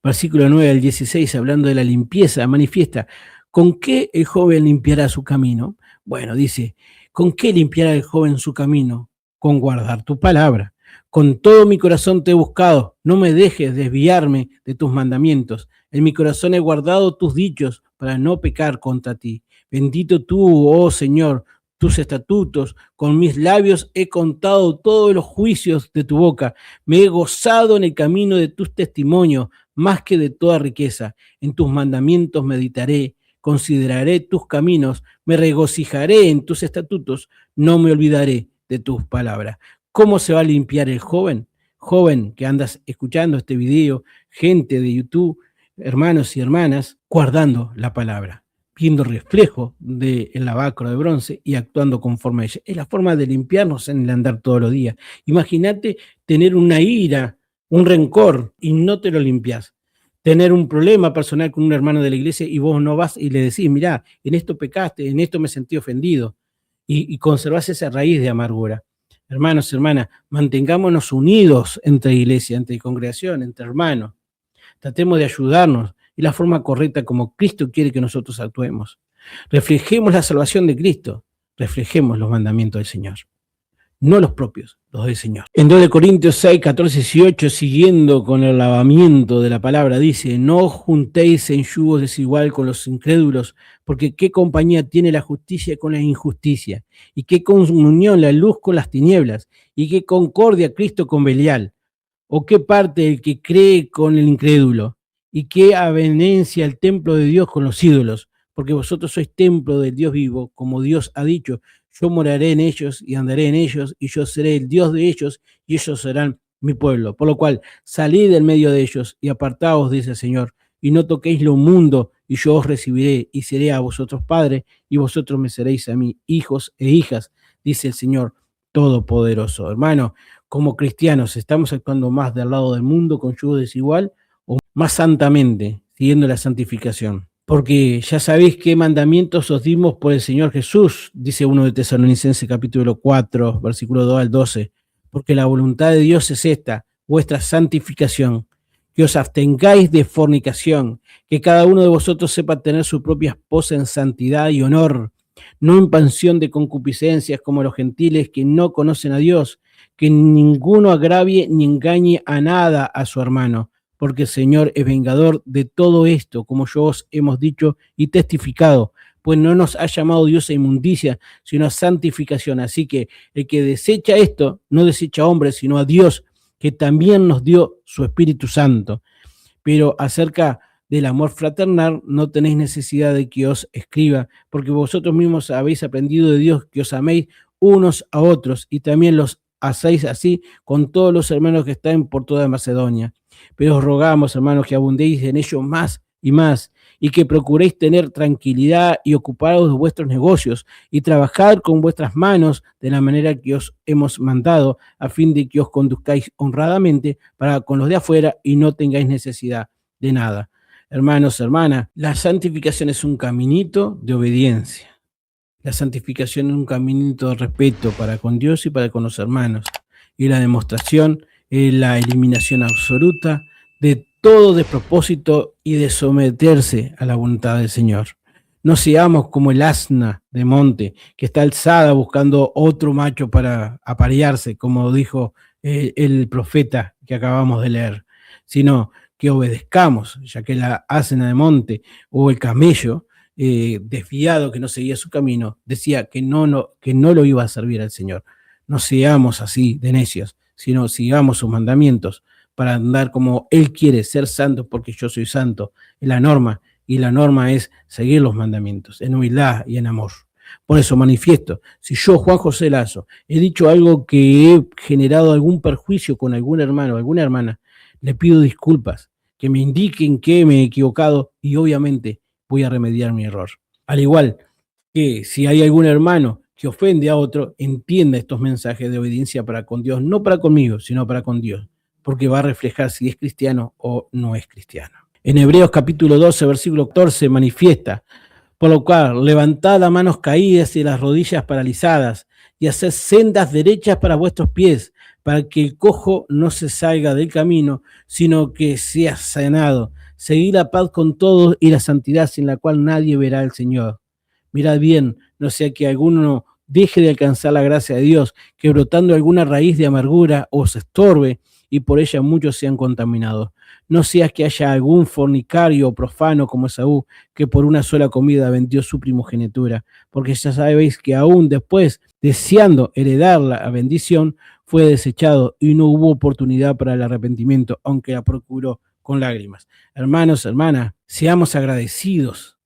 versículo 9 al 16, hablando de la limpieza, manifiesta: ¿con qué el joven limpiará su camino? Bueno, dice, ¿con qué limpiará el joven su camino? Con guardar tu palabra. Con todo mi corazón te he buscado, no me dejes desviarme de tus mandamientos. En mi corazón he guardado tus dichos para no pecar contra ti. Bendito tú, oh Señor, tus estatutos. Con mis labios he contado todos los juicios de tu boca. Me he gozado en el camino de tus testimonios, más que de toda riqueza. En tus mandamientos meditaré. Consideraré tus caminos, me regocijaré en tus estatutos, no me olvidaré de tus palabras. ¿Cómo se va a limpiar el joven? Joven que andas escuchando este video, gente de YouTube, hermanos y hermanas, guardando la palabra, viendo reflejo del lavacro de bronce y actuando conforme a ella. Es la forma de limpiarnos en el andar todos los días. Imagínate tener una ira, un rencor y no te lo limpias. Tener un problema personal con un hermano de la iglesia y vos no vas y le decís, mirá, en esto pecaste, en esto me sentí ofendido, y conservás esa raíz de amargura. Hermanos, hermanas, mantengámonos unidos entre iglesia, entre congregación, entre hermanos. Tratemos de ayudarnos y la forma correcta como Cristo quiere que nosotros actuemos. Reflejemos la salvación de Cristo, reflejemos los mandamientos del Señor. No los propios, los del Señor. En 2 Corintios 6, 14, 18, siguiendo con el lavamiento de la palabra, dice: no juntéis en yugo desigual con los incrédulos, porque qué compañía tiene la justicia con la injusticia, y qué comunión la luz con las tinieblas, y qué concordia Cristo con Belial. ¿O qué parte el que cree con el incrédulo? ¿Y qué avenencia el templo de Dios con los ídolos? Porque vosotros sois templo del Dios vivo, como Dios ha dicho, yo moraré en ellos y andaré en ellos, y yo seré el Dios de ellos, y ellos serán mi pueblo. Por lo cual, salid del medio de ellos y apartaos, dice el Señor, y no toquéis lo mundo, y yo os recibiré, y seré a vosotros padre, y vosotros me seréis a mí hijos e hijas, dice el Señor Todopoderoso. Hermano, como cristianos, ¿estamos actuando más del lado del mundo con yugo desigual o más santamente, siguiendo la santificación? Porque ya sabéis qué mandamientos os dimos por el Señor Jesús, dice 1 de Tesalonicenses capítulo 4, versículo 2 al 12. Porque la voluntad de Dios es esta, vuestra santificación, que os abstengáis de fornicación, que cada uno de vosotros sepa tener su propia esposa en santidad y honor, no en pasión de concupiscencias como los gentiles que no conocen a Dios, que ninguno agravie ni engañe a nada a su hermano, porque el Señor es vengador de todo esto, como yo os hemos dicho y testificado, pues no nos ha llamado Dios a inmundicia, sino a santificación. Así que el que desecha esto, no desecha a hombres, sino a Dios, que también nos dio su Espíritu Santo. Pero acerca del amor fraternal no tenéis necesidad de que os escriba, porque vosotros mismos habéis aprendido de Dios que os améis unos a otros, y también los hacéis así con todos los hermanos que están por toda Macedonia. Pero os rogamos, hermanos, que abundéis en ello más y más, y que procuréis tener tranquilidad y ocuparos de vuestros negocios, y trabajar con vuestras manos de la manera que os hemos mandado, a fin de que os conduzcáis honradamente para con los de afuera y no tengáis necesidad de nada. Hermanos, hermanas, la santificación es un caminito de obediencia. La santificación es un caminito de respeto para con Dios y para con los hermanos. Y la demostración es la eliminación absoluta de todo despropósito y de someterse a la voluntad del Señor. No seamos como el asna de monte que está alzada buscando otro macho para aparearse, como dijo el profeta que acabamos de leer, sino que obedezcamos, ya que la asna de monte o el camello desviado que no seguía su camino, decía que no lo iba a servir al Señor. No seamos así de necios, sino sigamos sus mandamientos para andar como Él quiere, ser santo porque yo soy santo. Es la norma, y la norma es seguir los mandamientos en humildad y en amor. Por eso manifiesto, si yo, Juan José Lazo, he dicho algo que he generado algún perjuicio con algún hermano o alguna hermana, le pido disculpas, que me indiquen que me he equivocado y obviamente voy a remediar mi error. Al igual que si hay algún hermano que ofende a otro, entienda estos mensajes de obediencia para con Dios, no para conmigo, sino para con Dios, porque va a reflejar si es cristiano o no es cristiano. En Hebreos capítulo 12, versículo 14, manifiesta: por lo cual, levantad las manos caídas y las rodillas paralizadas, y haced sendas derechas para vuestros pies, para que el cojo no se salga del camino, sino que sea sanado. Seguid la paz con todos y la santidad, sin la cual nadie verá al Señor. Mirad bien, no sea que alguno deje de alcanzar la gracia de Dios, que brotando alguna raíz de amargura os estorbe, y por ella muchos sean contaminados. No sea que haya algún fornicario o profano como Esaú, que por una sola comida vendió su primogenitura, porque ya sabéis que aún después, deseando heredar la bendición, fue desechado y no hubo oportunidad para el arrepentimiento, aunque la procuró con lágrimas. Hermanos, hermanas, seamos agradecidos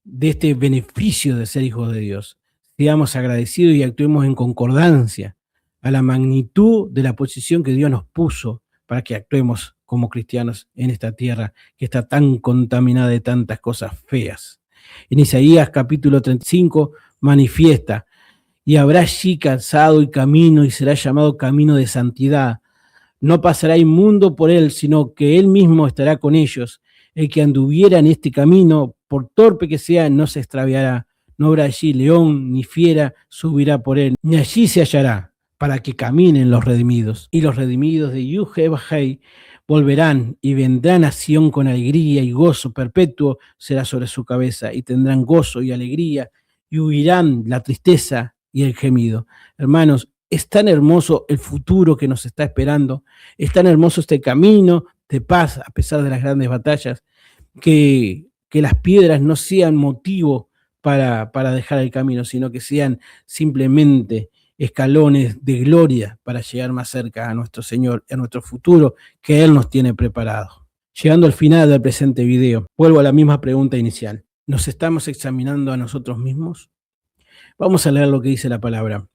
de este beneficio de ser hijos de Dios. Seamos agradecidos y actuemos en concordancia a la magnitud de la posición que Dios nos puso para que actuemos como cristianos en esta tierra que está tan contaminada de tantas cosas feas. En Isaías capítulo 35 manifiesta: y habrá allí calzado y camino, y será llamado camino de santidad. No pasará inmundo por él, sino que él mismo estará con ellos. El que anduviera en este camino, por torpe que sea, no se extraviará. No habrá allí león ni fiera subirá por él, ni allí se hallará, para que caminen los redimidos. Y los redimidos de Yuhebahei volverán y vendrán a Sión con alegría, y gozo perpetuo será sobre su cabeza, y tendrán gozo y alegría, y huirán la tristeza y el gemido. Hermanos, es tan hermoso el futuro que nos está esperando, es tan hermoso este camino de paz a pesar de las grandes batallas, que las piedras no sean motivo para dejar el camino, sino que sean simplemente escalones de gloria para llegar más cerca a nuestro Señor, a nuestro futuro que Él nos tiene preparado. Llegando al final del presente video, vuelvo a la misma pregunta inicial. ¿Nos estamos examinando a nosotros mismos? Vamos a leer lo que dice la palabra.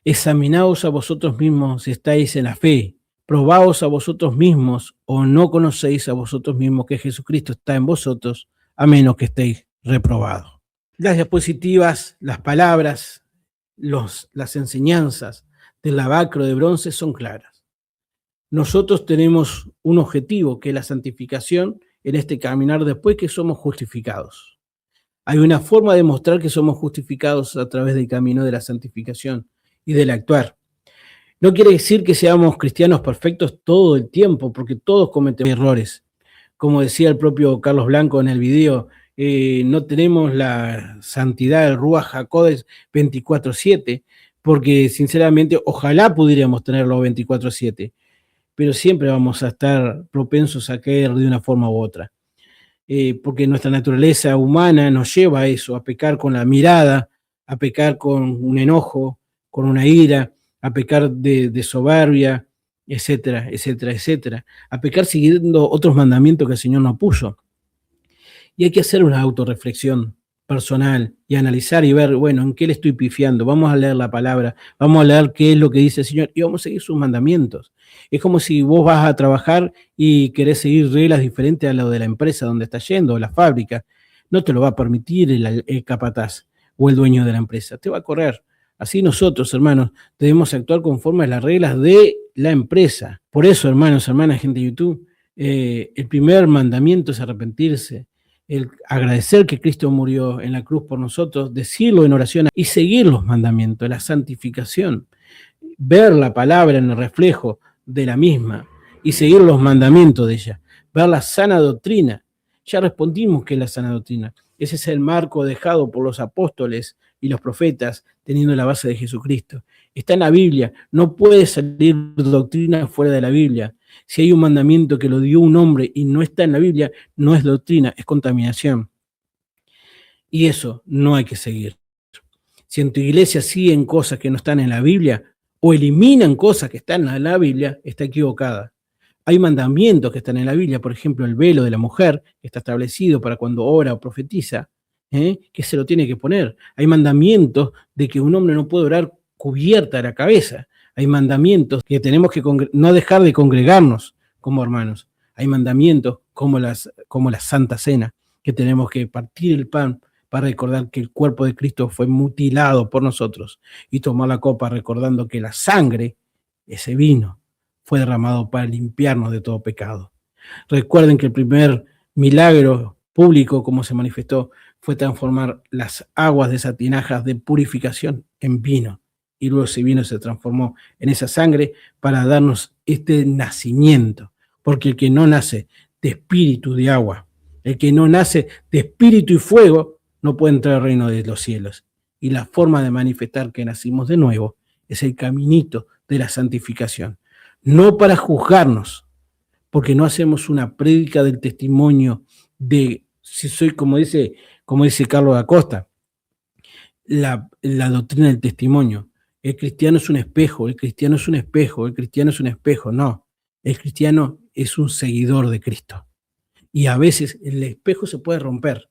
Examinaos a vosotros mismos si estáis en la fe. Probaos a vosotros mismos o no conocéis a vosotros mismos que Jesucristo está en vosotros, a menos que estéis reprobados. Las diapositivas, las palabras, las enseñanzas del lavacro de bronce son claras. Nosotros tenemos un objetivo, que es la santificación en este caminar después que somos justificados. Hay una forma de mostrar que somos justificados a través del camino de la santificación y del actuar. No quiere decir que seamos cristianos perfectos todo el tiempo, porque todos cometemos errores. Como decía el propio Carlos Blanco en el video, no tenemos la santidad del Ruach HaKodesh 24/7, porque sinceramente ojalá pudiéramos tenerlo 24/7, pero siempre vamos a estar propensos a caer de una forma u otra. Porque nuestra naturaleza humana nos lleva a eso, a pecar con la mirada, a pecar con un enojo, con una ira, a pecar de soberbia, etcétera, etcétera, etcétera, a pecar siguiendo otros mandamientos que el Señor nos puso. Y hay que hacer una autorreflexión personal y analizar y ver, bueno, ¿en qué le estoy pifiando? Vamos a leer la palabra, vamos a leer qué es lo que dice el Señor y vamos a seguir sus mandamientos. Es como si vos vas a trabajar y querés seguir reglas diferentes a lo de la empresa donde estás yendo, o la fábrica. No te lo va a permitir el capataz o el dueño de la empresa, te va a correr. Así nosotros, hermanos, debemos actuar conforme a las reglas de la empresa. Por eso, hermanos, hermanas, gente de YouTube, el primer mandamiento es arrepentirse, el agradecer que Cristo murió en la cruz por nosotros, decirlo en oración y seguir los mandamientos, la santificación, ver la palabra en el reflejo de la misma y seguir los mandamientos de ella, ver la sana doctrina. Ya respondimos que es la sana doctrina. Ese es el marco dejado por los apóstoles y los profetas, teniendo la base de Jesucristo. Está en la Biblia, no puede salir doctrina fuera de la Biblia. Si hay un mandamiento que lo dio un hombre y no está en la Biblia, no es doctrina, es contaminación. Y eso no hay que seguir. Si en tu iglesia siguen cosas que no están en la Biblia o eliminan cosas que están en la Biblia, está equivocada. Hay mandamientos que están en la Biblia, por ejemplo, el velo de la mujer, que está establecido para cuando ora o profetiza, que se lo tiene que poner. Hay mandamientos de que un hombre no puede orar cubierta de la cabeza. Hay mandamientos que tenemos que no dejar de congregarnos como hermanos. Hay mandamientos como la Santa Cena, que tenemos que partir el pan para recordar que el cuerpo de Cristo fue mutilado por nosotros y tomar la copa recordando que la sangre, ese vino, fue derramado para limpiarnos de todo pecado. Recuerden que el primer milagro público, como se manifestó, fue transformar las aguas de esas tinajas de purificación en vino. Y luego ese vino se transformó en esa sangre para darnos este nacimiento. Porque el que no nace de espíritu de agua, el que no nace de espíritu y fuego, no puede entrar al reino de los cielos. Y la forma de manifestar que nacimos de nuevo es el caminito de la santificación. No para juzgarnos, porque no hacemos una prédica del testimonio de, si soy como dice Carlos Acosta, la doctrina del testimonio. El cristiano es un espejo, el cristiano es un espejo, el cristiano es un espejo. No, el cristiano es un seguidor de Cristo. Y a veces el espejo se puede romper.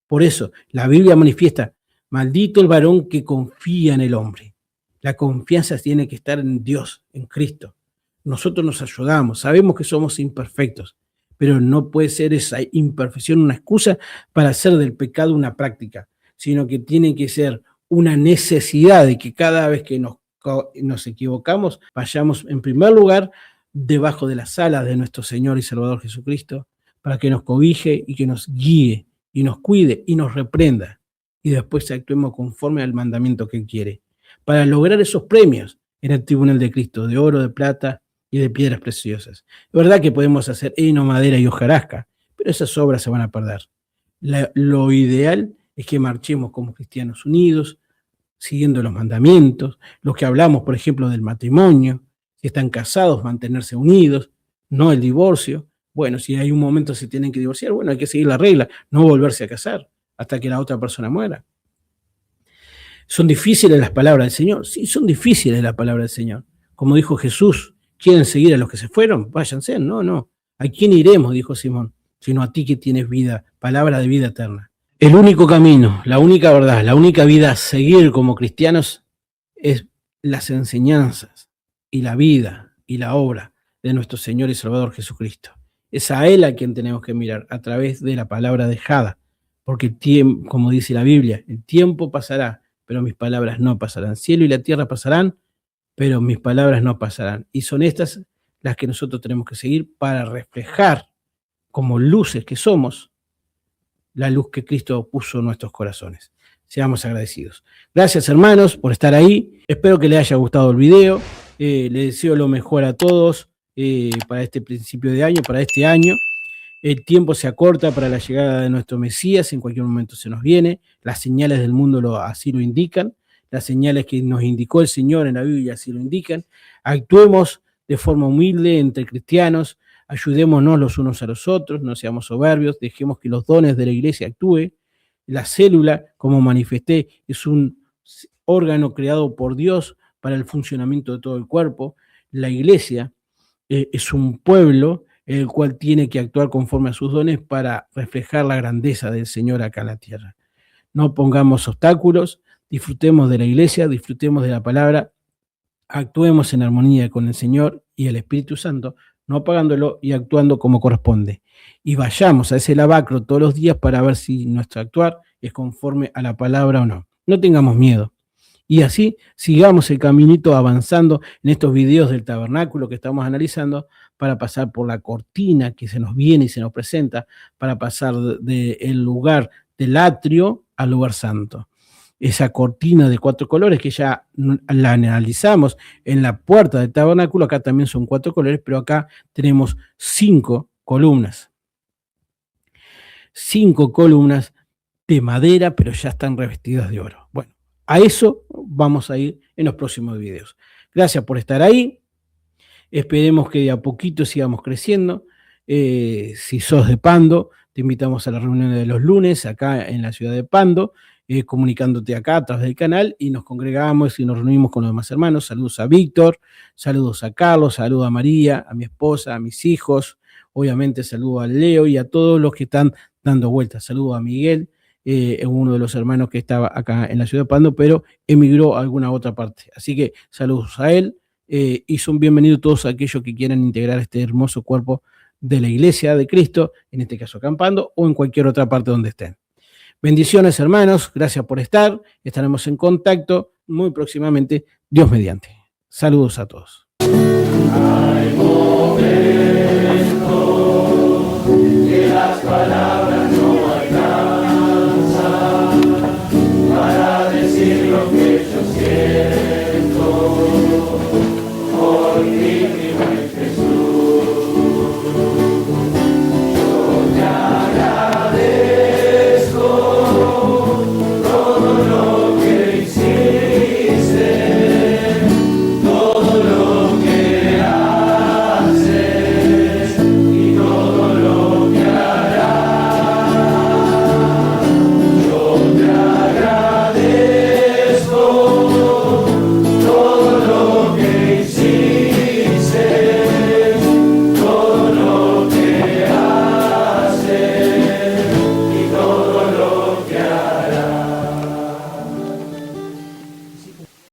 Por eso la Biblia manifiesta, maldito el varón que confía en el hombre. La confianza tiene que estar en Dios, en Cristo. Nosotros nos ayudamos, sabemos que somos imperfectos, pero no puede ser esa imperfección una excusa para hacer del pecado una práctica, sino que tiene que ser una necesidad de que cada vez que nos equivocamos, vayamos en primer lugar debajo de las alas de nuestro Señor y Salvador Jesucristo, para que nos cobije y que nos guíe y nos cuide y nos reprenda, y después actuemos conforme al mandamiento que Él quiere, para lograr esos premios en el tribunal de Cristo, de oro, de plata y de piedras preciosas. Es verdad que podemos hacer heno, madera y hojarasca, pero esas obras se van a perder. Lo ideal es que marchemos como cristianos unidos, siguiendo los mandamientos, los que hablamos, por ejemplo, del matrimonio, si están casados, mantenerse unidos, no el divorcio. Bueno, si hay un momento se tienen que divorciar, bueno, hay que seguir la regla, no volverse a casar hasta que la otra persona muera. ¿Son difíciles las palabras del Señor? Sí, son difíciles las palabras del Señor. Como dijo Jesús, ¿quieren seguir a los que se fueron? Váyanse. No. ¿A quién iremos? Dijo Simón, sino a ti que tienes vida, palabra de vida eterna. El único camino, la única verdad, la única vida a seguir como cristianos es las enseñanzas y la vida y la obra de nuestro Señor y Salvador Jesucristo. Es a Él a quien tenemos que mirar a través de la palabra dejada, porque como dice la Biblia, el tiempo pasará, pero mis palabras no pasarán. Cielo y la tierra pasarán, pero mis palabras no pasarán. Y son estas las que nosotros tenemos que seguir para reflejar, como luces que somos, la luz que Cristo puso en nuestros corazones. Seamos agradecidos. Gracias, hermanos, por estar ahí. Espero que les haya gustado el video. Les deseo lo mejor a todos para este principio de año, para este año. El tiempo se acorta para la llegada de nuestro Mesías, en cualquier momento se nos viene. Las señales del mundo así lo indican. Las señales que nos indicó el Señor en la Biblia así lo indican. Actuemos de forma humilde entre cristianos, ayudémonos los unos a los otros, no seamos soberbios, dejemos que los dones de la iglesia actúen. La célula, como manifesté, es un órgano creado por Dios para el funcionamiento de todo el cuerpo. La iglesia es un pueblo el cual tiene que actuar conforme a sus dones para reflejar la grandeza del Señor acá en la tierra. No pongamos obstáculos, disfrutemos de la iglesia, disfrutemos de la palabra, actuemos en armonía con el Señor y el Espíritu Santo, no apagándolo y actuando como corresponde. Y vayamos a ese lavacro todos los días para ver si nuestro actuar es conforme a la palabra o no. No tengamos miedo. Y así sigamos el caminito avanzando en estos videos del tabernáculo que estamos analizando para pasar por la cortina que se nos viene y se nos presenta, para pasar del lugar del atrio al lugar santo. Esa cortina de 4 colores que ya la analizamos en la puerta del tabernáculo, acá también son 4 colores, pero acá tenemos 5 columnas. 5 columnas de madera, pero ya están revestidas de oro. Bueno, a eso vamos a ir en los próximos videos. Gracias por estar ahí. Esperemos que de a poquito sigamos creciendo. Si sos de Pando, te invitamos a las reuniones de los lunes acá en la ciudad de Pando, comunicándote acá a través del canal, y nos congregamos y nos reunimos con los demás hermanos. Saludos a Víctor, saludos a Carlos, saludos a María, a mi esposa, a mis hijos. Obviamente saludo a Leo y a todos los que están dando vueltas. Saludo a Miguel, uno de los hermanos que estaba acá en la ciudad de Pando, pero emigró a alguna otra parte. Así que saludos a él, y son bienvenidos todos aquellos que quieran integrar este hermoso cuerpo de la Iglesia de Cristo, en este caso acá en Pando o en cualquier otra parte donde estén. Bendiciones, hermanos, gracias por estar. Estaremos en contacto muy próximamente, Dios mediante. Saludos a todos. Hay momentos que las palabras